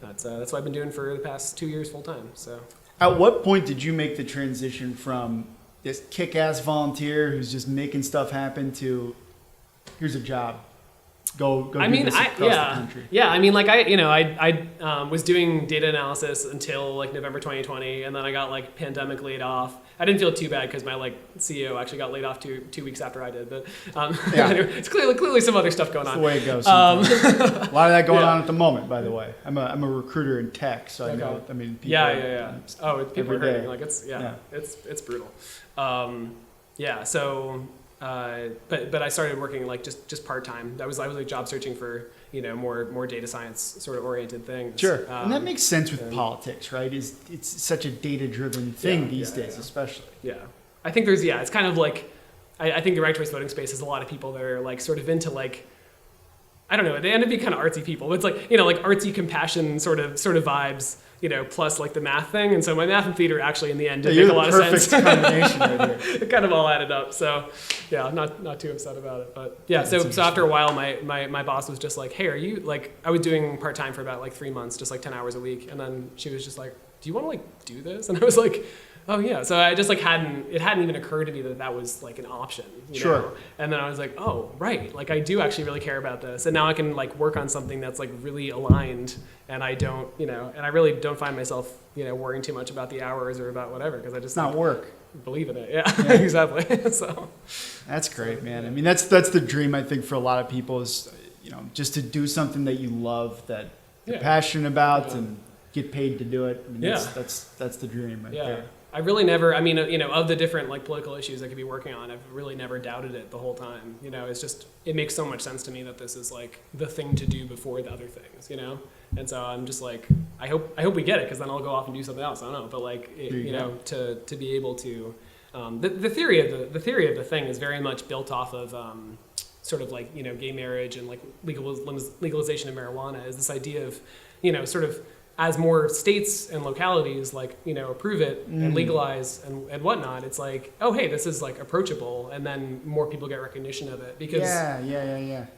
Speaker 3: that's what I've been doing for the past 2 years full time. So.
Speaker 2: At what point did you make the transition from this kick-ass volunteer who's just making stuff happen to here's a job? Go do this across the country.
Speaker 3: Yeah. I mean, I was doing data analysis until November 2020, and then I got pandemic laid off. I didn't feel too bad because my CEO actually got laid off two weeks after I did. But it's clearly some other stuff going on.
Speaker 2: That's the way it goes. A lot of that going on at the moment, by the way. I'm a recruiter in tech, so I know. I mean, people
Speaker 3: Oh, people are hurting.
Speaker 2: Day.
Speaker 3: It's brutal. So. But I started working just part time. I was job searching for more data science sort of oriented things.
Speaker 2: Sure, and that makes sense with politics, right? It's such a data driven thing these days, especially.
Speaker 3: Yeah, I think it's kind of I think the ranked choice voting space has a lot of people that are sort of into I don't know. They end up being kind of artsy people. It's artsy compassion sort of vibes. Plus the math thing. And so my math and theater actually in the end did make a lot of sense.
Speaker 2: Perfect combination right here.
Speaker 3: It kind of all added up. So not too upset about it. But so after a while my boss was just like, hey, are you I was doing part-time for about 3 months, just 10 hours a week. And then she was just like, do you want to do this? And I was like, oh yeah. So I just like it hadn't even occurred to me that that was like an option. You know? And then I was like, oh right, like I do actually really care about this, and now I can like work on something that's like really aligned, and I don't, and I really don't find myself, worrying too much about the hours or about whatever, because I just
Speaker 2: Not work.
Speaker 3: believe in it. Yeah. Exactly. So
Speaker 2: That's great, man. I mean, that's the dream, I think, for a lot of people is, just to do something that you love, that you're passionate about, and get paid to do it. I mean, that's the dream right there.
Speaker 3: I really never, of the different like political issues I could be working on, I've really never doubted it the whole time. It's just, it makes so much sense to me that this is like the thing to do before the other things, And so I'm just like, I hope we get it, because then I'll go off and do something else. I don't know, but like, to be able to, the theory of the thing is very much built off of sort of like, gay marriage and like legalization of marijuana, is this idea of, sort of, as more states and localities like, approve it and legalize and whatnot, it's like, oh, hey, this is like approachable, and then more people get recognition of it, because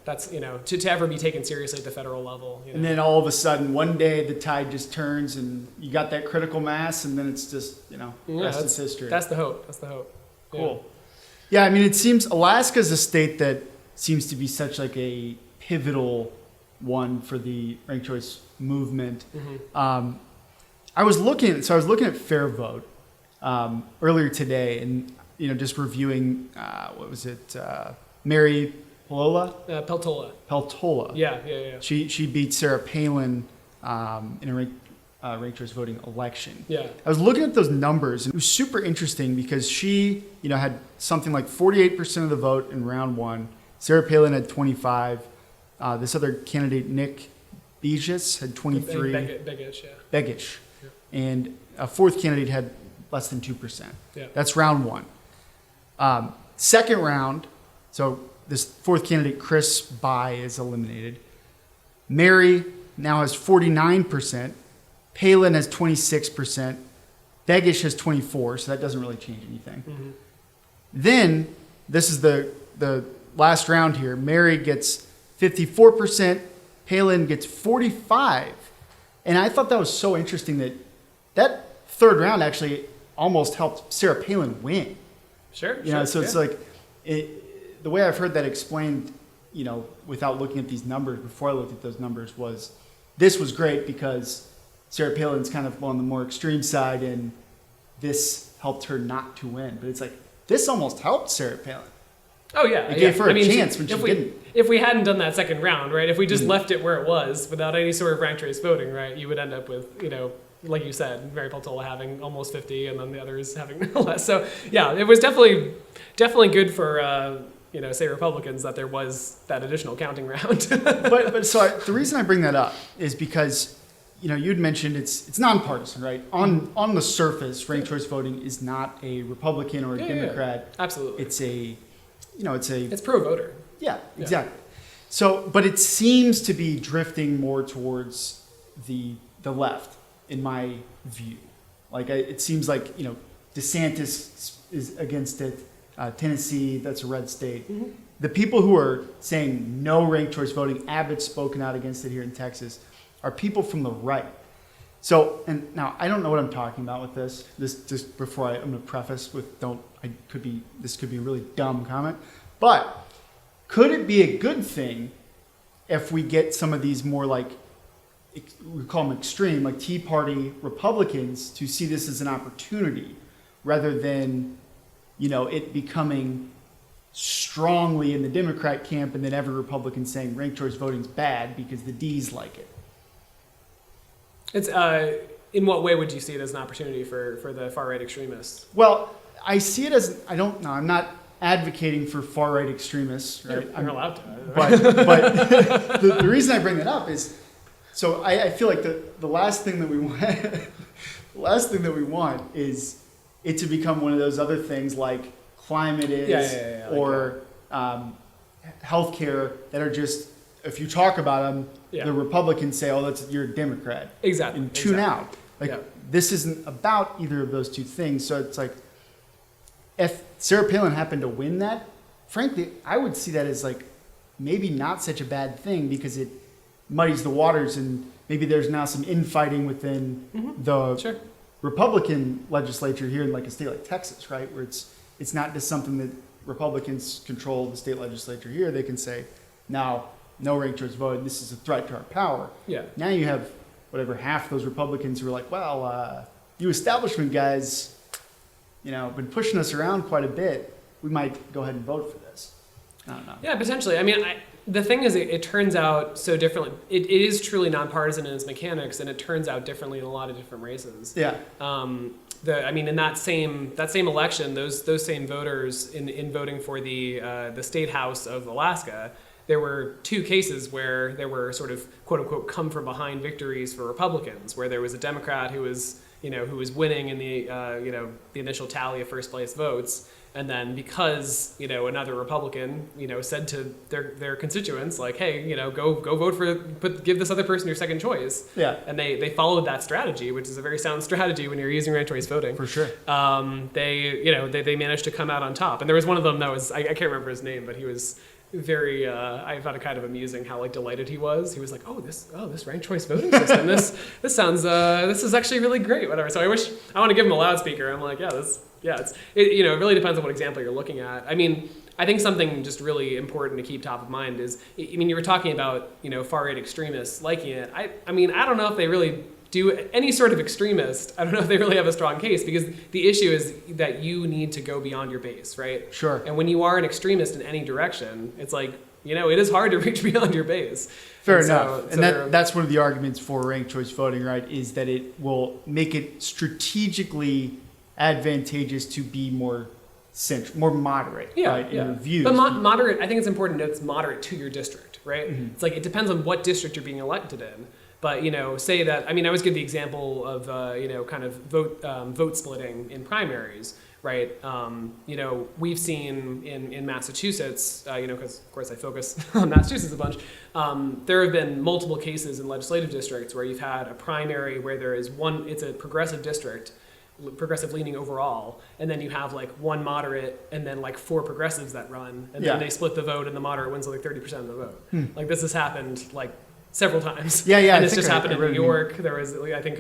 Speaker 2: that's,
Speaker 3: to ever be taken seriously at the federal level.
Speaker 2: And then all of a sudden, one day the tide just turns and you got that critical mass, and then it's just, rest is history.
Speaker 3: That's the hope.
Speaker 2: Cool. Yeah, I mean, it seems Alaska's a state that seems to be such like a pivotal one for the ranked choice movement. I was looking at Fair Vote earlier today, and just reviewing what was it, Mary Peltola.
Speaker 3: Yeah.
Speaker 2: She beat Sarah Palin in a ranked choice voting election.
Speaker 3: Yeah. I
Speaker 2: was looking at those numbers, and it was super interesting because she had something like 48% of the vote in round one. Sarah Palin had 25. This other candidate, Nick Begish, had 23. Begish. Yeah. And a fourth candidate had less than 2%. Yeah. That's round one. Second round, so this fourth candidate, Chris Bai, is eliminated. Mary now has 49%. Palin has 26%. Begish has 24%, so that doesn't really change anything. Then, this is the last round here. Mary gets 54%, Palin gets 45%. And I thought that was so interesting that third round actually almost helped Sarah Palin win.
Speaker 3: Sure.
Speaker 2: It's like, the way I've heard that explained, without looking at these numbers, before I looked at those numbers, this was great because Sarah Palin's kind of on the more extreme side, and this helped her not to win. But it's like, this almost helped Sarah Palin.
Speaker 3: Oh yeah,
Speaker 2: it gave her a chance when she didn't.
Speaker 3: If we hadn't done that second round, right? If we just left it where it was without any sort of ranked choice voting, right? You would end up with, like you said, Mary Peltola having almost 50, and then the others having less. So yeah, it was definitely good for say Republicans that there was that additional counting round.
Speaker 2: but the reason I bring that up is because you'd mentioned it's nonpartisan, right? On the surface, ranked choice voting is not a Republican or a Democrat.
Speaker 3: Absolutely,
Speaker 2: it's
Speaker 3: pro voter.
Speaker 2: Yeah, exactly. So, but it seems to be drifting more towards the left, in my view. Like it seems like DeSantis is against it. Tennessee, that's a red state. The people who are saying no ranked choice voting, Abbott's spoken out against it here in Texas, are people from the right. So, and now I don't know what I'm talking about with this. Just before I'm going to preface with this could be a really dumb comment, but could it be a good thing if we get some of these more like, we call them extreme, like Tea Party Republicans, to see this as an opportunity rather than, it becoming strongly in the Democrat camp and then every Republican saying ranked choice voting's bad because the D's like it?
Speaker 3: It's in what way would you see it as an opportunity for the far right extremists?
Speaker 2: Well, I see it as, I don't know, I'm not advocating for far right extremists, right?
Speaker 3: You're allowed to.
Speaker 2: But the reason I bring that up is, so I feel like the last thing that we want, is it to become one of those other things like climate is, or healthcare, that are just, if you talk about them, the Republicans say, "Oh, you're a Democrat."
Speaker 3: Exactly.
Speaker 2: And tune out. This isn't about either of those two things. So it's like, if Sarah Palin happened to win that, frankly, I would see that as like maybe not such a bad thing, because it muddies the waters, and maybe there's now some infighting within the Republican legislature here in like a state like Texas, right, where it's not just something that Republicans control the state legislature here. They can say, now, no ranked choice voting, this is a threat to our power.
Speaker 3: Yeah.
Speaker 2: Now you have whatever half those Republicans who are like, well, you establishment guys, been pushing us around quite a bit. We might go ahead and vote for this. I don't know.
Speaker 3: Yeah, potentially. I mean, the thing is, it turns out so differently. It is truly nonpartisan in its mechanics, and it turns out differently in a lot of different races.
Speaker 2: Yeah.
Speaker 3: In that same election, those same voters in voting for the state house of Alaska, there were two cases where there were sort of quote unquote come from behind victories for Republicans, where there was a Democrat who was winning in the initial tally of first place votes. And then because, another Republican, said to their constituents, like, hey, go vote give this other person your second choice.
Speaker 2: Yeah.
Speaker 3: And they followed that strategy, which is a very sound strategy when you're using ranked choice voting.
Speaker 2: For sure.
Speaker 3: They managed to come out on top. And there was one of them that was, I can't remember his name, but he was very, I found it kind of amusing how like delighted he was. He was like, this ranked choice voting system, this sounds, this is actually really great, whatever. So I want to give him a loudspeaker. I'm like, it really depends on what example you're looking at. I mean, I think something just really important to keep top of mind is, you were talking about, far-right extremists liking it. I don't know if they really do any sort of extremist. I don't know if they really have a strong case, because the issue is that you need to go beyond your base, right?
Speaker 2: Sure.
Speaker 3: And when you are an extremist in any direction, it's like, it is hard to reach beyond your base.
Speaker 2: Fair enough. And that's one of the arguments for ranked choice voting, right, is that it will make it strategically advantageous to be more moderate, right, in your views.
Speaker 3: But moderate, I think it's important to note it's moderate to your district, right?
Speaker 2: Mm-hmm.
Speaker 3: It's like it depends on what district you're being elected in. But say that, I always give the example of kind of vote splitting in primaries, right? We've seen in Massachusetts, because of course I focus on Massachusetts a bunch. There have been multiple cases in legislative districts where you've had a primary where there is it's a progressive district, progressive leaning overall, and then you have like one moderate and then like four progressives that run, and then they split the vote and the moderate wins like 30% of the vote. Like this has happened like several times.
Speaker 2: Yeah.
Speaker 3: And it's just happened in New York. There was, I think,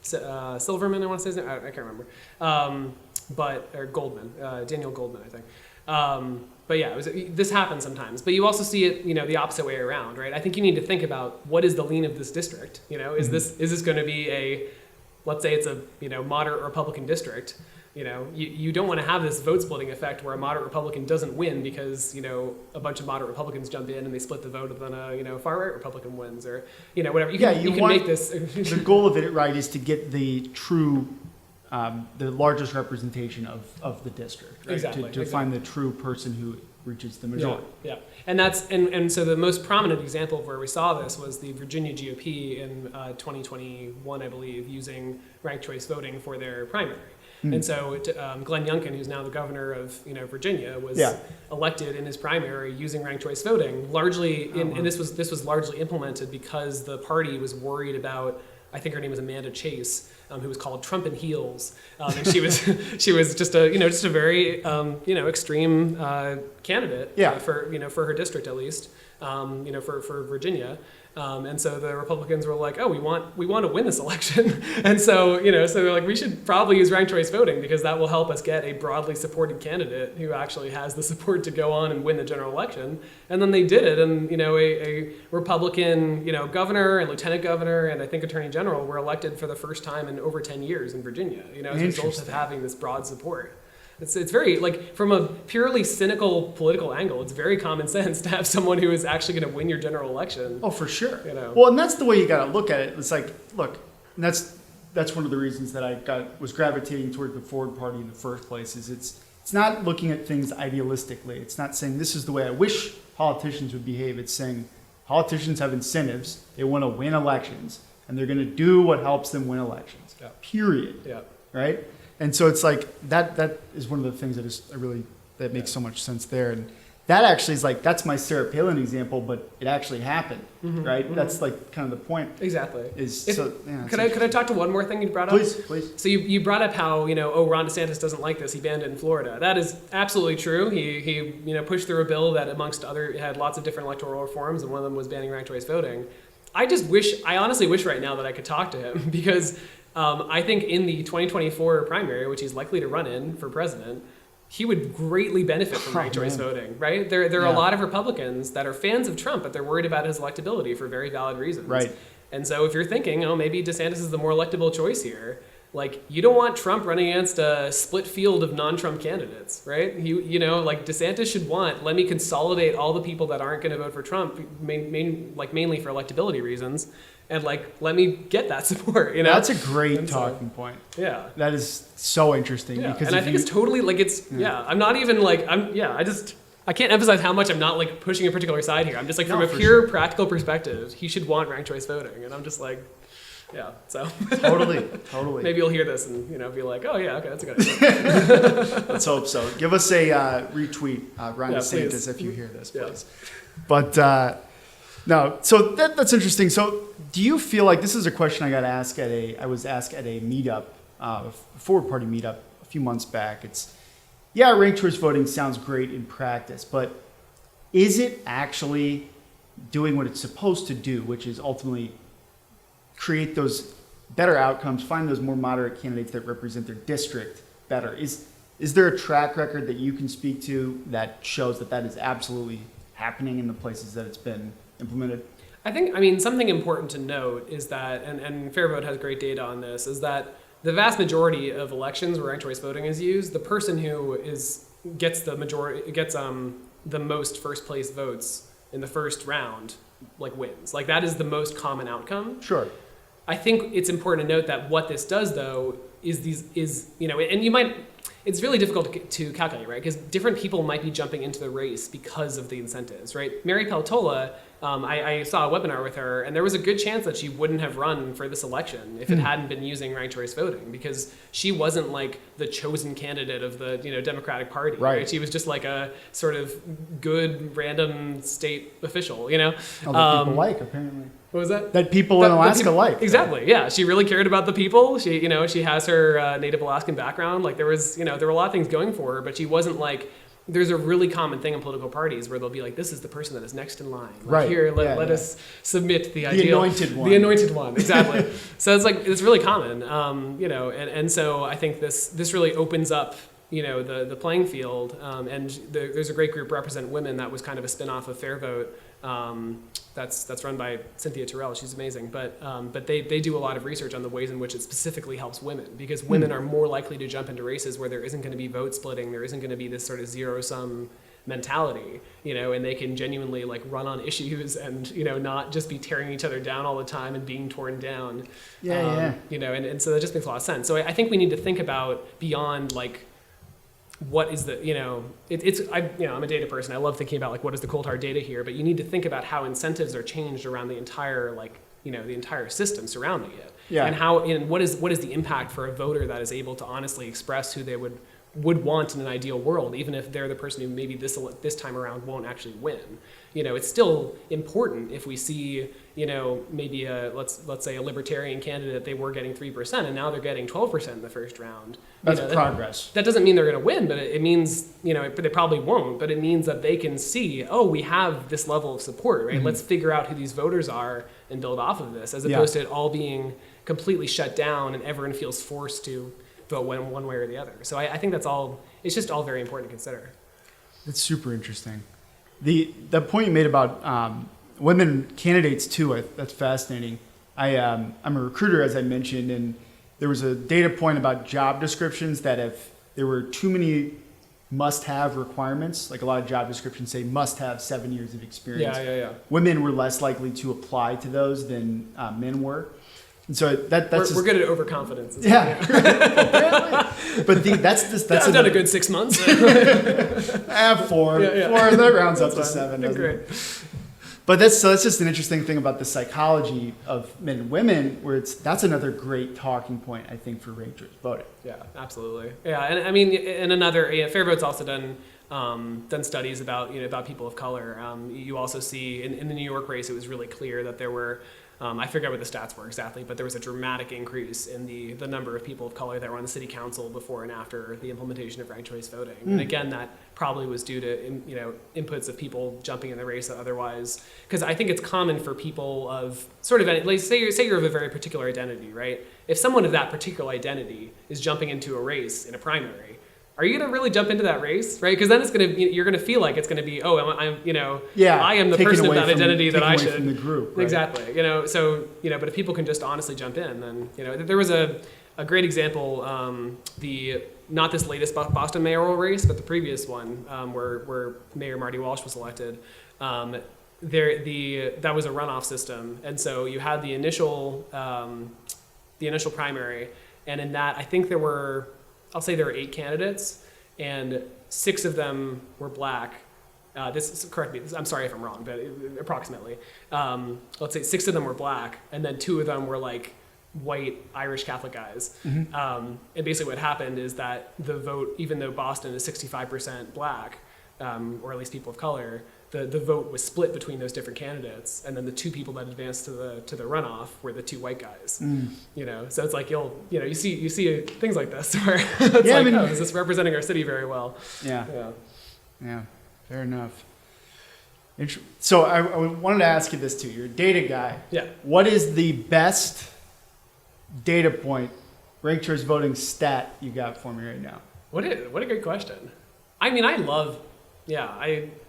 Speaker 3: Silverman, I want to say his name. I can't remember. Or Goldman, Daniel Goldman, I think. But yeah, this happens sometimes. But you also see it, the opposite way around, right? I think you need to think about what is the lean of this district. Is this going to be let's say it's a moderate Republican district. You don't want to have this vote splitting effect where a moderate Republican doesn't win because a bunch of moderate Republicans jump in and they split the vote, and then a far right Republican wins, or whatever. You can make this.
Speaker 2: The goal of it, right, is to get the true, the largest representation of the district, right?
Speaker 3: Exactly.
Speaker 2: To find the true person who reaches the majority.
Speaker 3: Yeah. And that's and so the most prominent example of where we saw this was the Virginia GOP in 2021, I believe, using ranked choice voting for their primary. And so Glenn Youngkin, who's now the governor of Virginia, was elected in his primary using ranked choice voting. Largely, and this was largely implemented because the party was worried about, I think her name was Amanda Chase, who was called Trump in Heels, and she was just a very extreme candidate for her district, at least for Virginia. And so the Republicans were like, we want to win this election. And so they're like, we should probably use ranked choice voting because that will help us get a broadly supported candidate who actually has the support to go on and win the general election. And then they did it. And, a Republican, governor and lieutenant governor and I think attorney general were elected for the first time in over 10 years in Virginia, as a result of having this broad support. It's very, from a purely cynical political angle, it's very common sense to have someone who is actually going to win your general election.
Speaker 2: Oh, for sure. Well, and that's the way you got to look at it. It's like, look, and that's one of the reasons that I was gravitating toward the Ford Party in the first place. Is it's not looking at things idealistically. It's not saying this is the way I wish politicians would behave. It's saying politicians have incentives. They want to win elections, and they're going to do what helps them win elections.
Speaker 3: Yeah.
Speaker 2: Period.
Speaker 3: Yeah.
Speaker 2: Right. And so it's like that is one of the things that makes so much sense there. And that actually is that's my Sarah Palin example, but it actually happened, right? Mm-hmm. That's kind of the point.
Speaker 3: Exactly.
Speaker 2: Could
Speaker 3: I talk to one more thing you brought up?
Speaker 2: Please.
Speaker 3: So you brought up how, Ron DeSantis doesn't like this. He banned it in Florida. That is absolutely true. He pushed through a bill that amongst other, had lots of different electoral reforms, and one of them was banning ranked choice voting. I honestly wish right now that I could talk to him because I think in the 2024 primary, which he's likely to run in for president, he would greatly benefit from ranked choice voting, right? There are a lot of Republicans that are fans of Trump, but they're worried about his electability for very valid reasons.
Speaker 2: Right.
Speaker 3: And so if you're thinking, oh, maybe DeSantis is the more electable choice here, like, you don't want Trump running against a split field of non-Trump candidates, right? You know, like, DeSantis should let me consolidate all the people that aren't going to vote for Trump, mainly for electability reasons, and, like, let me get that support, you know?
Speaker 2: That's a great talking point.
Speaker 3: Yeah.
Speaker 2: That is so interesting.
Speaker 3: Yeah.
Speaker 2: Because
Speaker 3: and I think it's totally, like, I'm not even, like, I can't emphasize how much I'm not, like, pushing a particular side here. I'm just, like, from a pure practical perspective, he should want ranked choice voting, and I'm just, like... Yeah, so
Speaker 2: totally.
Speaker 3: Maybe you'll hear this and be like, oh yeah, okay, that's a good idea.
Speaker 2: Let's hope so. Give us a retweet, Ron DeSantis,
Speaker 3: please.
Speaker 2: if you hear this, please.
Speaker 3: Yeah.
Speaker 2: But no, so that's interesting. So do you feel like this is a question I was asked at a meetup, a forward party meetup a few months back. It's ranked choice voting sounds great in practice, but is it actually doing what it's supposed to do, which is ultimately create those better outcomes, find those more moderate candidates that represent their district better? Is there a track record that you can speak to that shows that is absolutely happening in the places that it's been implemented?
Speaker 3: I think, something important to note is that, and Fair Vote has great data on this, is that the vast majority of elections where ranked choice voting is used, the person who gets the most first place votes in the first round, like, wins. Like, that is the most common outcome.
Speaker 2: Sure.
Speaker 3: I think it's important to note that what this does, though, is it's really difficult to calculate, right? Because different people might be jumping into the race because of the incentives, right? Mary Peltola, I saw a webinar with her, and there was a good chance that she wouldn't have run for this election if it hadn't been using ranked choice voting, because she wasn't, like, the chosen candidate of the Democratic Party, right? She was just like a sort of good random state official,
Speaker 2: That people like, apparently.
Speaker 3: What was that?
Speaker 2: That people in Alaska like.
Speaker 3: Exactly. Yeah. She really cared about the people. She has her Native Alaskan background. Like, there were a lot of things going for her, but she wasn't like, there's a really common thing in political parties where they'll be like, this is the person that is next in line. Like,
Speaker 2: right.
Speaker 3: Here, let us submit the ideal.
Speaker 2: Anointed one.
Speaker 3: The anointed one. Exactly. So it's really common. And so I think this really opens up, the playing field. And there's a great group, Represent Women, that was kind of a spin-off of Fair Vote. That's run by Cynthia Terrell. She's amazing, but they do a lot of research on the ways in which it specifically helps women, because women are more likely to jump into races where there isn't going to be vote splitting, there isn't going to be this sort of zero-sum mentality, and they can genuinely, like, run on issues and not just be tearing each other down all the time and being torn down. And so that just makes a lot of sense. So I think we need to think about beyond, like, what is the, I'm a data person. I love thinking about, like, what is the cold hard data here, but you need to think about how incentives are changed around the entire, like, the entire system surrounding it. Yeah. And what is the impact for a voter that is able to honestly express who they would want in an ideal world, even if they're the person who maybe this time around won't actually win. It's still important if we see, maybe let's say a libertarian candidate, they were getting 3% and now they're getting 12% in the first round.
Speaker 2: That's progress.
Speaker 3: That doesn't mean they're going to win, but it means, they probably won't, but it means that they can see, oh, we have this level of support, right? Mm-hmm. Let's figure out who these voters are and build off of this, as opposed to it all being completely shut down and everyone feels forced to vote one way or the other. So I think it's just all very important to consider.
Speaker 2: That's super interesting. The point you made about women candidates too, that's fascinating. I'm a recruiter, as I mentioned, and there was a data point about job descriptions that if there were too many must-have requirements, like a lot of job descriptions say must-have 7 years of experience. Women were less likely to apply to those than men were. And so we're good
Speaker 3: at overconfidence.
Speaker 2: Yeah. But that's
Speaker 3: I've done a good 6 months.
Speaker 2: Four. Four. That rounds up to 7.
Speaker 3: Great.
Speaker 2: But that's just an interesting thing about the psychology of men and women, where that's another great talking point, I think, for ranked choice voting.
Speaker 3: Yeah, absolutely. Yeah, and I mean, Fair Vote's also done studies about people of color. You also see in the New York race, it was really clear that there were I forget what the stats were exactly, but there was a dramatic increase in the number of people of color that were on the city council before and after the implementation of ranked choice voting. And again, that probably was due to inputs of people jumping in the race otherwise. Because I think it's common for people of sort of, like, say you're of a very particular identity, right? If someone of that particular identity is jumping into a race in a primary, are you going to really jump into that race, right? Because then you're going to feel like it's going to be, oh, I am the person of that identity that I should.
Speaker 2: From the group, right?
Speaker 3: Exactly. But if people can just honestly jump in, then, there was a great example, not this latest Boston mayoral race, but the previous one, where Mayor Marty Walsh was elected. That was a runoff system. And so you had the initial primary, and in that, I think there were 8 candidates, and 6 of them were black. Correct me, I'm sorry if I'm wrong, but approximately. Let's say 6 of them were black, and then 2 of them were like white Irish Catholic guys. And basically what happened is that the vote, even though Boston is 65% black, or at least people of color, the vote was split between those different candidates, and then the 2 people that advanced to the runoff were the 2 white guys. So it's like you see things like this where it's is this representing our city very well?
Speaker 2: Yeah. Fair enough. So I wanted to ask you this too. You're a data guy.
Speaker 3: Yeah.
Speaker 2: What is the best data point, ranked choice voting stat you got for me right now?
Speaker 3: What a good question. I mean,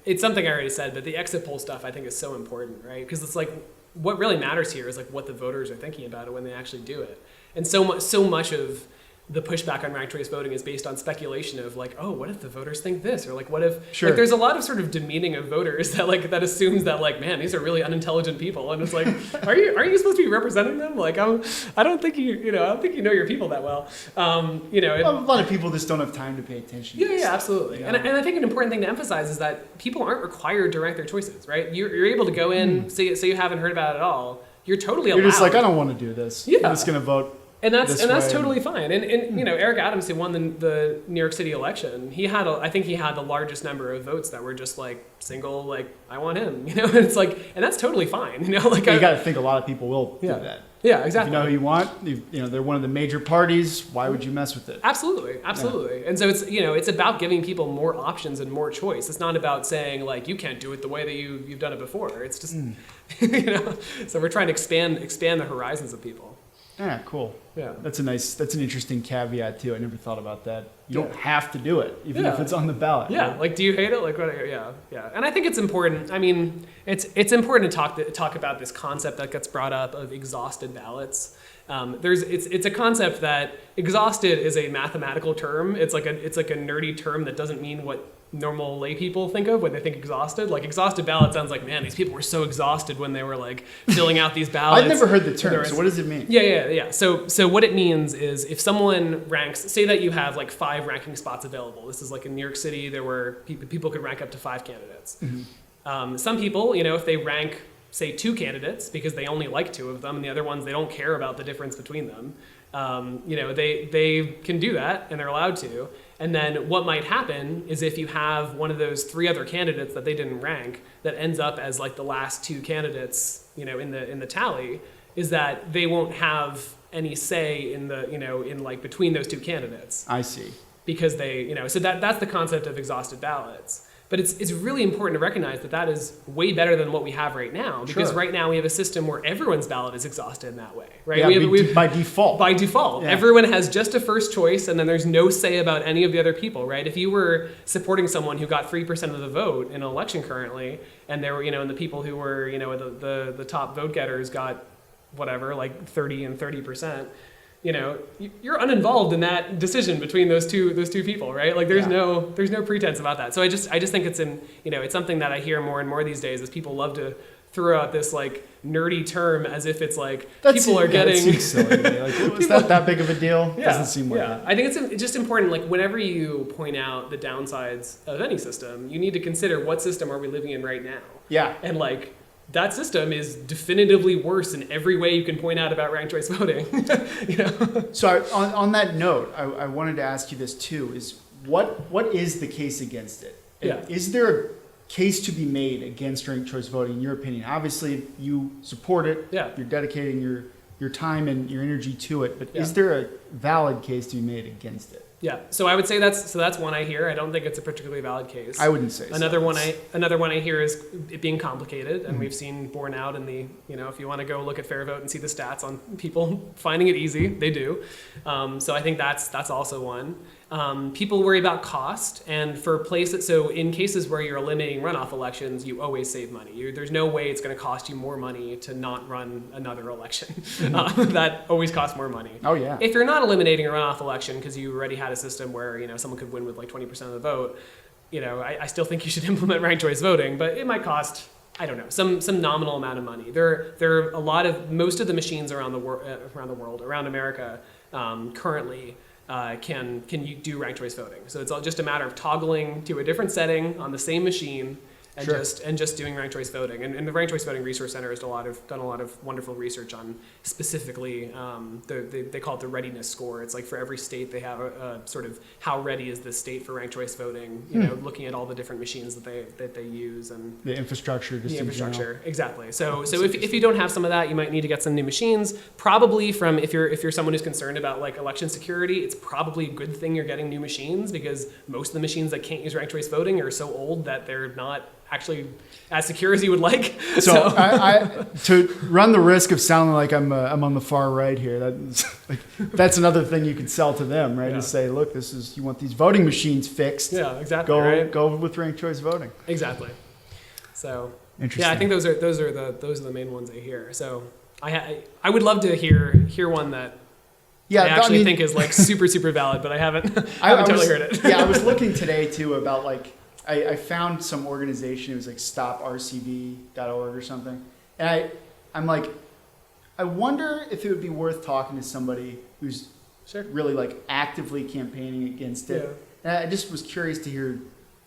Speaker 3: it's something I already said, but the exit poll stuff I think is so important, right? Because it's like what really matters here is like what the voters are thinking about it when they actually do it. And so much of the pushback on ranked choice voting is based on speculation of like, oh, what if the voters think this? Or like, what if, like, there's a lot of sort of demeaning of voters that assumes that like, man, these are really unintelligent people. And it's like, are you supposed to be representing them? Like, I don't think you know your people that well.
Speaker 2: A lot of people just don't have time to pay attention.
Speaker 3: Yeah, absolutely. And I think an important thing to emphasize is that people aren't required to rank their choices, right? You're able to go in, say you haven't heard about it at all. You're totally allowed.
Speaker 2: You're just like, I don't want to do this. Yeah. I'm just going to vote.
Speaker 3: And that's totally fine. And Eric Adams, who won the New York City election, I think he had the largest number of votes that were just like single, like, I want him, and it's like, and that's totally fine, like. You
Speaker 2: got to think a lot of people will do that.
Speaker 3: Yeah, exactly.
Speaker 2: If you know who you want, they're one of the major parties. Why would you mess with it?
Speaker 3: Absolutely. Yeah. And so it's about giving people more options and more choice. It's not about saying like you can't do it the way that you've done it before. It's just So we're trying to expand the horizons of people.
Speaker 2: Yeah, cool.
Speaker 3: Yeah.
Speaker 2: That's an interesting caveat too. I never thought about that. You don't have to do it, even if it's on the ballot.
Speaker 3: Yeah.
Speaker 2: Right?
Speaker 3: Like, do you hate it? Like, what? Yeah. And I think it's important. I mean, it's important to talk about this concept that gets brought up of exhausted ballots. It's a concept that exhausted is a mathematical term. It's like a nerdy term that doesn't mean what normal lay people think of when they think exhausted. Like, exhausted ballot sounds like, man, these people were so exhausted when they were like filling out these ballots.
Speaker 2: I've never heard the term. So what does it mean?
Speaker 3: Yeah. So what it means is if someone ranks, say that you have like 5 ranking spots available. This is like in New York City, there were people could rank up to 5 candidates. Mm-hmm. Some people, if they rank, say, 2 candidates because they only like 2 of them, and the other ones they don't care about the difference between them. They can do that, and they're allowed to. And then what might happen is if you have one of those 3 other candidates that they didn't rank that ends up as like the last 2 candidates, in the tally, is that they won't have any say in the, in like between those 2 candidates.
Speaker 2: I see.
Speaker 3: Because they, so that's the concept of exhausted ballots. But it's really important to recognize that is way better than what we have right now. Because right now we have a system where everyone's ballot is exhausted in that way, right?
Speaker 2: Yeah, by default.
Speaker 3: By default. Yeah. Everyone has just a first choice, and then there's no say about any of the other people, right? If you were supporting someone who got 3% of the vote in an election currently, and there were, and the people who were, the top vote getters got whatever, like 30 and 30%, you're uninvolved in that decision between those two people, right? Like there's no pretense about that. So I just think it's it's something that I hear more and more these days is people love to throw out this like nerdy term as if it's like people are getting.
Speaker 2: That seems silly to me. Like, is that big of a deal?
Speaker 3: Yeah,
Speaker 2: doesn't seem like it.
Speaker 3: I think it's just important. Like whenever you point out the downsides of any system, you need to consider what system are we living in right now.
Speaker 2: Yeah,
Speaker 3: and like. That system is definitively worse in every way you can point out about ranked choice voting.
Speaker 2: So on that note, I wanted to ask you this too: is what is the case against it?
Speaker 3: Yeah.
Speaker 2: Is there case to be made against ranked choice voting, in your opinion? Obviously, you support it.
Speaker 3: Yeah.
Speaker 2: You're dedicating your time and your energy to it. But
Speaker 3: Yeah.
Speaker 2: is there a valid case to be made against it?
Speaker 3: Yeah, so I would say that's one I hear. I don't think it's a particularly valid case.
Speaker 2: I wouldn't say so.
Speaker 3: Another one I hear is it being complicated, and we've seen borne out in the, if you want to go look at Fair Vote and see the stats on people finding it easy, they do. So I think that's also one. People worry about cost, and for places, so in cases where you're eliminating runoff elections, you always save money. There's no way it's going to cost you more money to not run another election. That always costs more money.
Speaker 2: Oh, yeah.
Speaker 3: If you're not eliminating a runoff election because you already had a system where someone could win with like 20% of the vote, I still think you should implement ranked choice voting, but it might cost, I don't know, some nominal amount of money. There are a lot of, most of the machines around the world, around America, currently can you do ranked choice voting. So it's all just a matter of toggling to a different setting on the same machine and
Speaker 2: Sure.
Speaker 3: just doing ranked choice voting. And the Ranked Choice Voting Resource Center has done a lot of wonderful research on specifically they call it the readiness score. It's like for every state they have a sort of how ready is this state for ranked choice voting. Looking at all the different machines that they use and
Speaker 2: The infrastructure. Just
Speaker 3: the
Speaker 2: in
Speaker 3: infrastructure,
Speaker 2: general.
Speaker 3: exactly. So if you don't have some of that, you might need to get some new machines. Probably from if you're someone who's concerned about like election security, it's probably a good thing you're getting new machines because most of the machines that can't use ranked choice voting are so old that they're not actually as secure as you would like.
Speaker 2: So I to run the risk of sounding like I'm on the far right here. That's another thing you could sell to them, right?
Speaker 3: Yeah.
Speaker 2: To say, look, you want these voting machines fixed.
Speaker 3: Yeah, exactly.
Speaker 2: Go with ranked choice voting.
Speaker 3: Exactly. So
Speaker 2: Interesting.
Speaker 3: yeah, I think those are the main ones I hear. So I would love to hear one that I actually think is like super super valid, but I haven't totally heard it.
Speaker 2: Yeah, I was looking today too about like I found some organization. It was like stoprcv.org or something, and I'm like, I wonder if it would be worth talking to somebody who's really like actively campaigning against it.
Speaker 3: Yeah.
Speaker 2: And I just was curious to hear,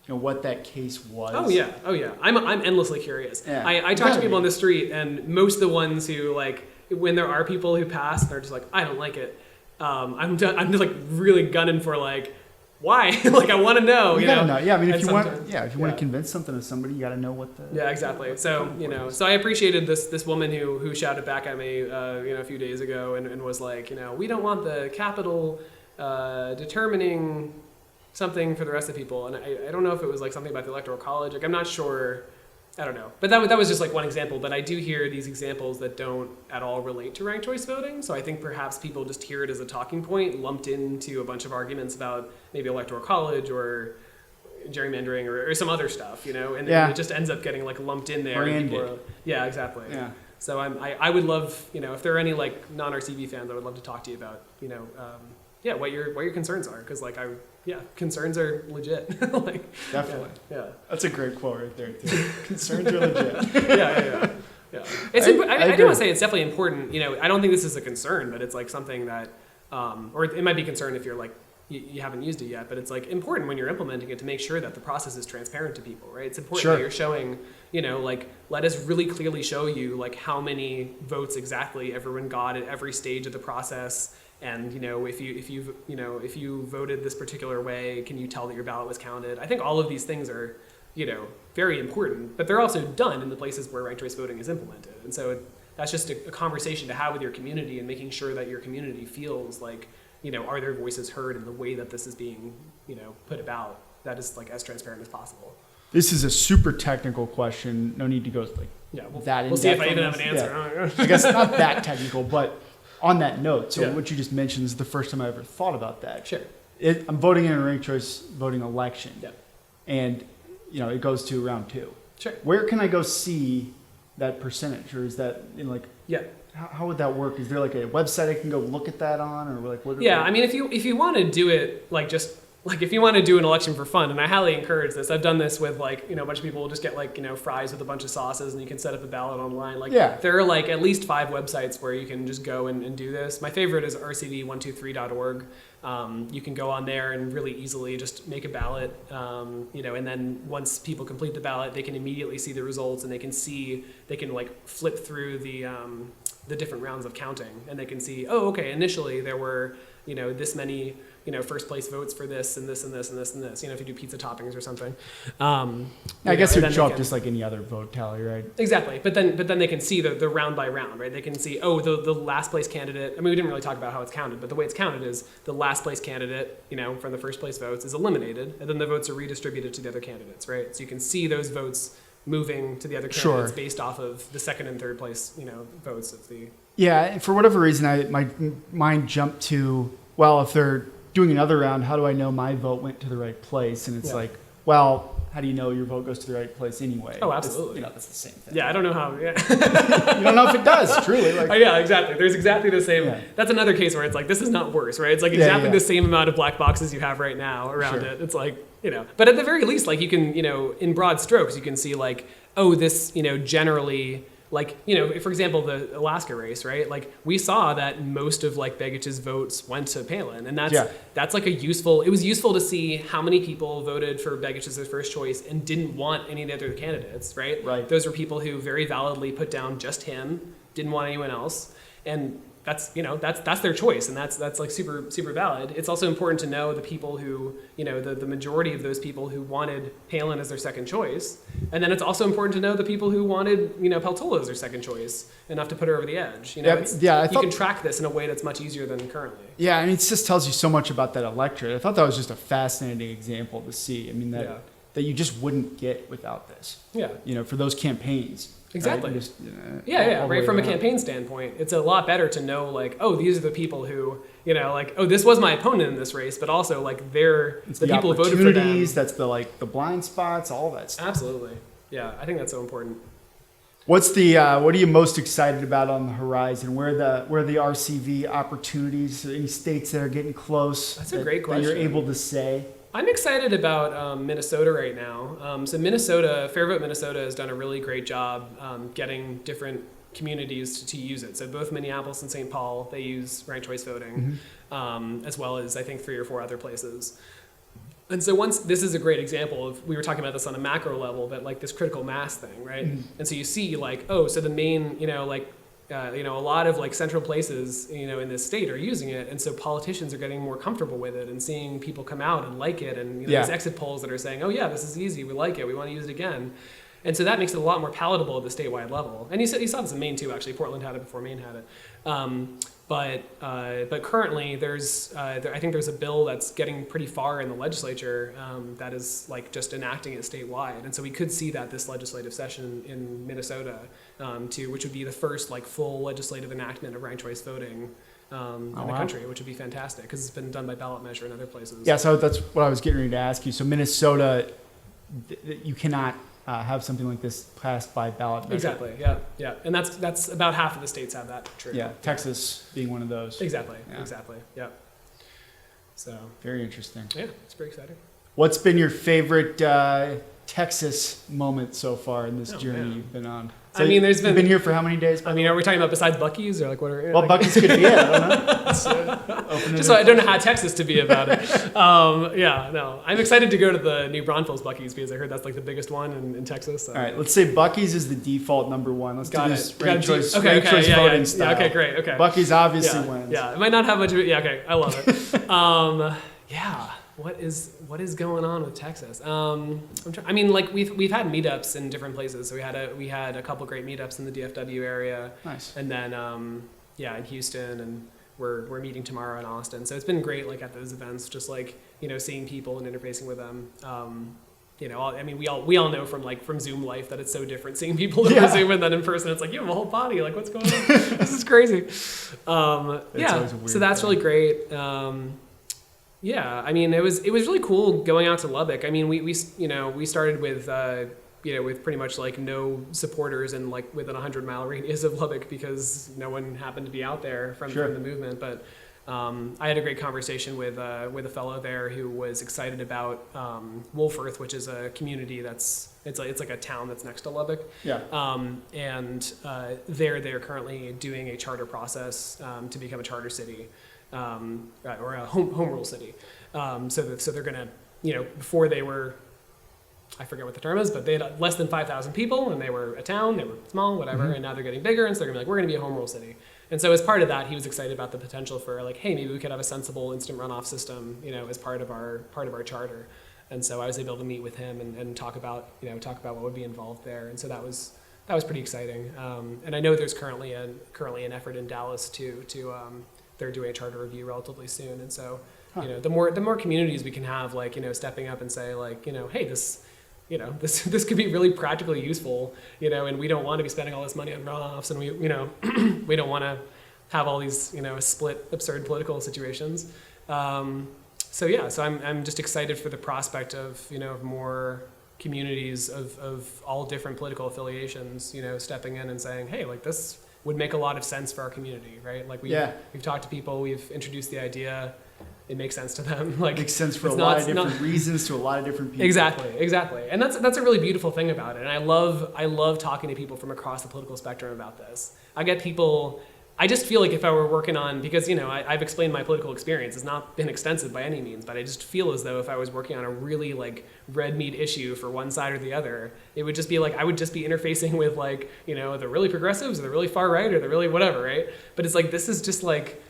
Speaker 2: what that case was.
Speaker 3: Oh yeah. I'm endlessly curious.
Speaker 2: Yeah.
Speaker 3: I talk to people on the street, and most of the ones who like when there are people who pass, they're just like, I don't like it. I'm just like really gunning for like, why? Like I want to know.
Speaker 2: You gotta know. Yeah, I mean, if you want
Speaker 3: to
Speaker 2: convince something to somebody, you gotta know what the.
Speaker 3: Yeah, exactly. So so I appreciated this woman who shouted back at me, a few days ago and was like, we don't want the Capitol determining something for the rest of the people. And I don't know if it was like something about the Electoral College. Like I'm not sure. I don't know. But that was just like one example. But I do hear these examples that don't at all relate to ranked choice voting. So I think perhaps people just hear it as a talking point lumped into a bunch of arguments about maybe Electoral College or gerrymandering or some other stuff, and it just ends up getting like lumped in there. Yeah, exactly.
Speaker 2: Yeah.
Speaker 3: So I would love, if there are any like non-RCV fans, I would love to talk to you about, what your concerns are. Cause like concerns are legit. Like,
Speaker 2: definitely.
Speaker 3: Yeah.
Speaker 2: That's a great quote right there too. Concerns are legit.
Speaker 3: Yeah. It's I do want to say it's definitely important. I don't think this is a concern, but it's like something that, or it might be a concern if you're like, you haven't used it yet, but it's like important when you're implementing it to make sure that the process is transparent to people, right? It's important that you're showing, like let us really clearly show you like how many votes exactly everyone got at every stage of the process. And if you voted this particular way, can you tell that your ballot was counted? I think all of these things are, very important, but they're also done in the places where ranked choice voting is implemented. And so that's just a conversation to have with your community and making sure that your community feels like, are their voices heard in the way that this is being, put about that is like as transparent as possible.
Speaker 2: This is a super technical question. No need to go like
Speaker 3: we'll see if I even have an answer.
Speaker 2: Yeah. I guess not that technical, but on that note, so what you just mentioned is the first time I ever thought about that.
Speaker 3: Sure.
Speaker 2: I'm voting in a ranked choice voting election.
Speaker 3: Yeah.
Speaker 2: And, it goes to round 2.
Speaker 3: Sure.
Speaker 2: Where can I go see that percentage? Or is that,
Speaker 3: Yeah.
Speaker 2: How would that work? Is there like a website I can go look at that on? Or like what?
Speaker 3: Yeah, I mean, if you want to do it like just like if you want to do an election for fun, and I highly encourage this. I've done this with like, a bunch of people will just get like, fries with a bunch of sauces and you can set up a ballot online. Like there are like at least 5 websites where you can just go and do this. My favorite is rcv123.org. You can go on there and really easily just make a ballot, and then once people complete the ballot, they can immediately see the results and they can like flip through the the different rounds of counting, and they can see, oh, okay, initially there were, this many, first place votes for this and this and this and this and this, if you do pizza toppings or something.
Speaker 2: I guess it would show up just like any other vote tally, right?
Speaker 3: Exactly. But then they can see the round by round, right? They can see, oh, the last place candidate, I mean, we didn't really talk about how it's counted, but the way it's counted is the last place candidate, from the first place votes is eliminated, and then the votes are redistributed to the other candidates, right? So you can see those votes moving to the other candidates based off of the second and third place, votes of the...
Speaker 2: Yeah, and for whatever reason, my mind jumped to, well, if they're doing another round, how do I know my vote went to the right place? And it's like, well, how do you know your vote goes to the right place anyway?
Speaker 3: Oh, absolutely.
Speaker 2: That's the same thing.
Speaker 3: Yeah, I don't know how. Yeah.
Speaker 2: You don't know if it does, truly.
Speaker 3: Yeah, exactly. There's exactly the same. Yeah. That's another case where it's like, this is not worse, right? It's like exactly the same amount of black boxes you have right now around it. It's like, but at the very least, like you can, in broad strokes, you can see like, oh, this, generally, like, for example, the Alaska race, right? Like we saw that most of like Begich's votes went to Palin, and that's like it was useful to see how many people voted for Begich as their first choice and didn't want any of the other candidates, right?
Speaker 2: Right.
Speaker 3: Those were people who very validly put down just him, didn't want anyone else, and that's their choice, and that's like super super valid. It's also important to know the people who, the majority of those people who wanted Palin as their second choice, and then it's also important to know the people who wanted, Peltola as their second choice, enough to put her over the edge. You can track this in a way that's much easier than currently.
Speaker 2: Yeah, I mean, it just tells you so much about that electorate. I thought that was just a fascinating example to see. I mean, that you just wouldn't get without this.
Speaker 3: Yeah.
Speaker 2: For those campaigns.
Speaker 3: Exactly.
Speaker 2: Right? Just,
Speaker 3: right. From a campaign standpoint, it's a lot better to know, like, oh, these are the people who, like, oh, this was my opponent in this race, but also like they're the people who voted for them.
Speaker 2: That's the blind spots, all that stuff.
Speaker 3: Absolutely. Yeah, I think that's so important.
Speaker 2: What's the what are you most excited about on the horizon? Where are the RCV opportunities? Any states that are getting close?
Speaker 3: That's a great question.
Speaker 2: That you're able to say.
Speaker 3: I'm excited about Minnesota right now. So Fair Vote Minnesota has done a really great job getting different communities to use it. So both Minneapolis and St. Paul, they use ranked choice voting, as well as I think 3 or 4 other places. And so this is a great example of, we were talking about this on a macro level, but like this critical mass thing, right? And so you see like, oh, so the main, a lot of like central places, in this state are using it, and so politicians are getting more comfortable with it and seeing people come out and like it, and there's exit polls that are saying, oh yeah, this is easy, we like it, we want to use it again, and so that makes it a lot more palatable at the statewide level. And you saw this in Maine too, actually. Portland had it before Maine had it. But currently I think there's a bill that's getting pretty far in the legislature that is like just enacting it statewide, and so we could see that this legislative session in Minnesota which would be the first like full legislative enactment of ranked choice voting in the country, which would be fantastic because it's been done by ballot measure in other places.
Speaker 2: Yeah, so that's what I was getting ready to ask you. So Minnesota, you cannot have something like this passed by ballot measure.
Speaker 3: Exactly. Yeah, and that's about half of the states have that. True.
Speaker 2: Yeah, Texas being one of those.
Speaker 3: Exactly. Yeah. So
Speaker 2: very interesting.
Speaker 3: Yeah, it's pretty exciting.
Speaker 2: What's been your favorite Texas moment so far in this journey you've been on? So you've been here for how many days?
Speaker 3: Are we talking about besides Buc-ee's or like what are?
Speaker 2: Well, Buc-ee's could be it. I don't know.
Speaker 3: Just so I don't know how Texas to be about it. I'm excited to go to the new Braunfels Buc-ee's because I heard that's like the biggest one in Texas. So.
Speaker 2: All right, let's say Buc-ee's is the default number one. Let's do this ranked choice voting style.
Speaker 3: Yeah, okay, great. Okay.
Speaker 2: Buc-ee's obviously wins.
Speaker 3: Yeah, it might not have much of it. Yeah, okay, I love it. What is going on with Texas? We've had meetups in different places. So we had a couple great meetups in the DFW area.
Speaker 2: Nice.
Speaker 3: And then in Houston, and we're meeting tomorrow in Austin. So it's been great like at those events, just like seeing people and interfacing with them. We all know from Zoom life that it's so different seeing people over Zoom and then in person. It's like you have a whole body. Like what's going on? This is crazy. So that's really great. It was really cool going out to Lubbock. I mean, we started with with pretty much like no supporters and like within a 100-mile radius of Lubbock because no one happened to be out there from the movement. But I had a great conversation with a fellow there who was excited about Wolfforth, which is a community it's like a town that's next to Lubbock.
Speaker 2: Yeah.
Speaker 3: They're currently doing a charter process to become a charter city. Or a home rule city. So they're gonna, before they were I forget what the term is, but they had less than 5,000 people, and they were a town, they were small, whatever, and now they're getting bigger, and so they're gonna be like, we're gonna be a home rule city. And so as part of that, he was excited about the potential for like, hey, maybe we could have a sensible instant runoff system, as part of our charter. And so I was able to meet with him and talk about what would be involved there. And so that was pretty exciting. And I know there's currently an effort in Dallas to they're doing a charter review relatively soon. And so, the more communities we can have, like, stepping up and say, like, hey, this could be really practically useful, and we don't want to be spending all this money on runoffs, and we don't want to have all these, split, absurd political situations. So I'm just excited for the prospect of, of communities of all different political affiliations, stepping in and saying, hey, like, this would make a lot of sense for our community, right? Like we've talked to people, we've introduced the idea, it makes sense to them. Like,
Speaker 2: it makes sense for a lot of different reasons to a lot of different people.
Speaker 3: Exactly. And that's a really beautiful thing about it. And I love talking to people from across the political spectrum about this. I just feel like if I were working on, because, I've explained my political experience. It's not been extensive by any means, but I just feel as though if I was working on a really, like, red meat issue for one side or the other, it would just be like, I would just be interfacing with, like, the really progressives or the really far right or the really whatever, right? But it's like, this is just like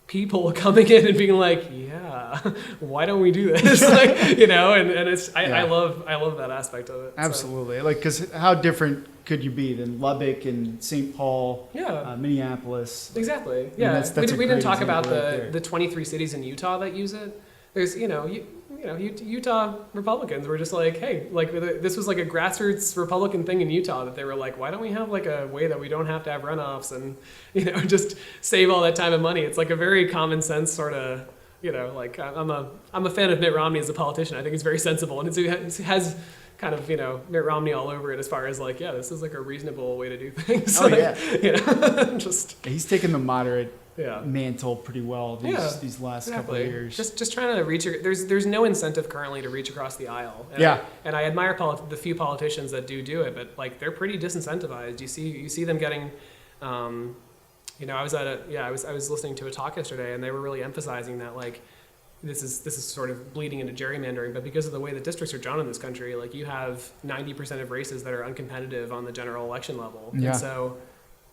Speaker 3: people coming in and being like, yeah, why don't we do this? Like, and it's, I love that aspect of it.
Speaker 2: Absolutely. So. Like, because how different could you be than Lubbock and St. Paul, Minneapolis?
Speaker 3: Exactly. Yeah.
Speaker 2: That's
Speaker 3: we didn't talk about the 23 cities in Utah that use it. There's, Utah Republicans were just like, hey, like, this was like a grassroots Republican thing in Utah that they were like, why don't we have like a way that we don't have to have runoffs and, just save all that time and money? It's like a very common sense sort of, like, I'm a fan of Mitt Romney as a politician. I think he's very sensible, and it has kind of, Mitt Romney all over it as far as like, yeah, this is like a reasonable way to do things. Just
Speaker 2: he's taken the moderate mantle pretty well these last couple of years.
Speaker 3: Just trying to reach. There's no incentive currently to reach across the aisle. And I admire the few politicians that do it, but like they're pretty disincentivized. You see them getting. I was listening to a talk yesterday, and they were really emphasizing that, like, this is sort of bleeding into gerrymandering, but because of the way that districts are drawn in this country, like, you have 90% of races that are uncompetitive on the general election level. And so,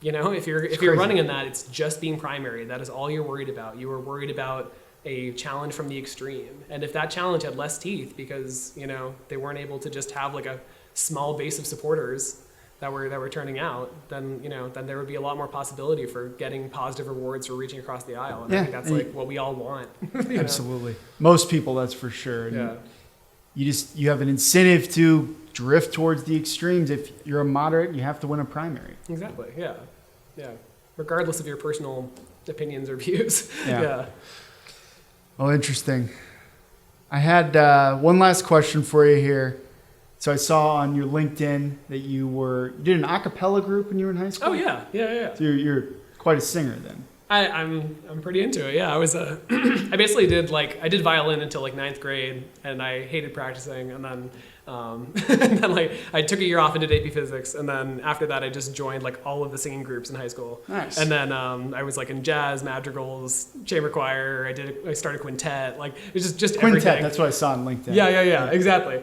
Speaker 3: if you're running in that, it's just being primary. That is all you're worried about. You are worried about a challenge from the extreme. And if that challenge had less teeth because, they weren't able to just have like a small base of supporters that were turning out, then then there would be a lot more possibility for getting positive rewards for reaching across the aisle. And I think that's like what we all want.
Speaker 2: Absolutely. Most people, that's for sure. And you have an incentive to drift towards the extremes. If you're a moderate, you have to win a primary.
Speaker 3: Exactly. Yeah. Regardless of your personal opinions or views.
Speaker 2: Well, interesting. I had one last question for you here. So I saw on your LinkedIn that you did an a cappella group when you were in high school?
Speaker 3: Oh, yeah.
Speaker 2: So you're quite a singer then.
Speaker 3: I'm pretty into it. Yeah, I was I basically did violin until like 9th grade, and I hated practicing, and then like I took a year off and did AP Physics, and then after that I just joined like all of the singing groups in high school.
Speaker 2: Nice.
Speaker 3: And then I was like in jazz, madrigals, chamber choir. I started quintet. Like it was just
Speaker 2: quintet.
Speaker 3: Everything.
Speaker 2: That's what I saw on LinkedIn.
Speaker 3: Yeah, exactly.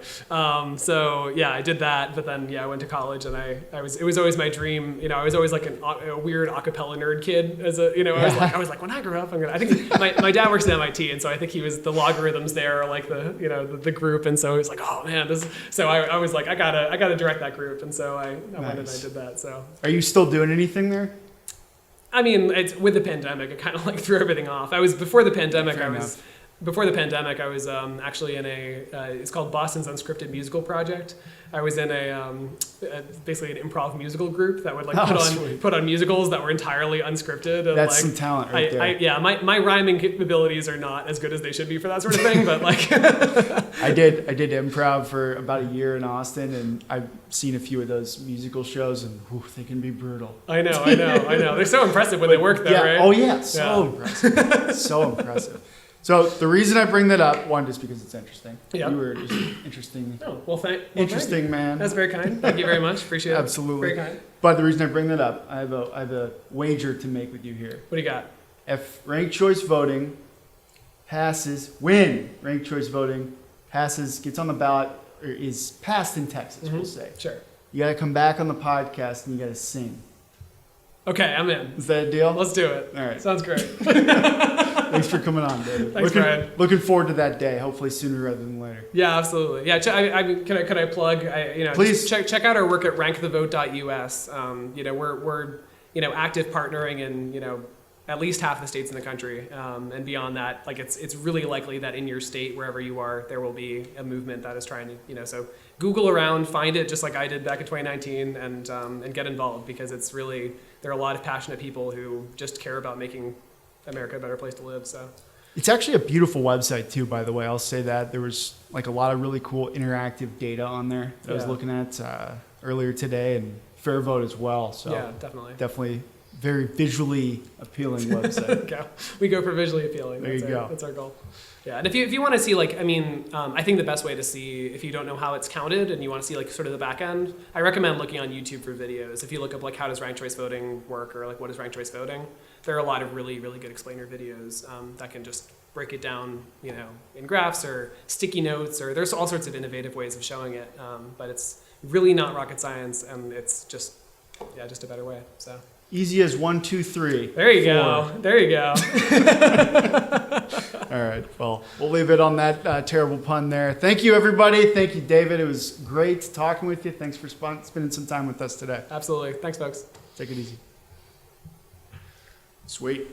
Speaker 3: So yeah, I did that, but then I went to college, and it was always my dream. I was always like a weird a cappella nerd kid. As a I was like when I grow up I think my dad works at MIT, and so I think he was the logarithms there, like the group, and so he was like, oh man, this. So I was like, I gotta direct that group, and so I went and I did that. So
Speaker 2: are you still doing anything there?
Speaker 3: I mean, it's with the pandemic, it kind of like threw everything off. Before the pandemic, I was actually in it's called Boston's Unscripted Musical Project. I was in basically an improv musical group that would like put on musicals that were entirely unscripted. And,
Speaker 2: that's some talent right there.
Speaker 3: My rhyming capabilities are not as good as they should be for that sort of thing, but like
Speaker 2: I did improv for about a year in Austin, and I've seen a few of those musical shows, and they can be brutal.
Speaker 3: I know. They're so impressive when they work though, right?
Speaker 2: Oh yeah, impressive. So impressive. So the reason I bring that up, one, just because it's interesting. Yeah. You were just interesting.
Speaker 3: Oh, well,
Speaker 2: interesting, man.
Speaker 3: That's very kind. Thank you very much. Appreciate it.
Speaker 2: Absolutely.
Speaker 3: Very kind.
Speaker 2: But the reason I bring that up, I have a wager to make with you here.
Speaker 3: What do you got?
Speaker 2: If ranked choice voting passes, gets on the ballot or is passed in Texas, we'll say.
Speaker 3: Sure.
Speaker 2: You got to come back on the podcast and you got to sing.
Speaker 3: Okay, I'm in.
Speaker 2: Is that a deal?
Speaker 3: Let's do it.
Speaker 2: All right.
Speaker 3: Sounds great.
Speaker 2: Thanks for coming on, David.
Speaker 3: Thanks, Brian.
Speaker 2: Looking forward to that day. Hopefully sooner rather than later.
Speaker 3: Yeah, absolutely. Yeah, I mean, can I plug?
Speaker 2: Please.
Speaker 3: Just check out our work at rankthevote.us. We're active partnering in at least half the states in the country, and beyond that, like it's really likely that in your state, wherever you are, there will be a movement that is trying to so Google around, find it just like I did back in 2019, and get involved, because it's really, there are a lot of passionate people who just care about making America a better place to live. So
Speaker 2: it's actually a beautiful website too, by the way. I'll say that there was like a lot of really cool interactive data on there that I was looking at earlier today, and fair vote as well. So
Speaker 3: yeah, definitely
Speaker 2: very visually appealing website.
Speaker 3: We go for visually appealing.
Speaker 2: There you go.
Speaker 3: That's our goal. Yeah, and if you want to see, I think the best way to see, if you don't know how it's counted and you want to see sort of the back end, I recommend looking on YouTube for videos. If you look up how does ranked choice voting work, or what is ranked choice voting, there are a lot of really, really good explainer videos that can just break it down, in graphs or sticky notes, or there's all sorts of innovative ways of showing it. But it's really not rocket science, and it's just a better way. So
Speaker 2: easy as 1, 2, 3.
Speaker 3: There you go. There you go.
Speaker 2: All right. Well, we'll leave it on that terrible pun there. Thank you, everybody. Thank you, David. It was great talking with you. Thanks for spending some time with us today.
Speaker 3: Absolutely. Thanks, folks.
Speaker 2: Take it easy. Sweet.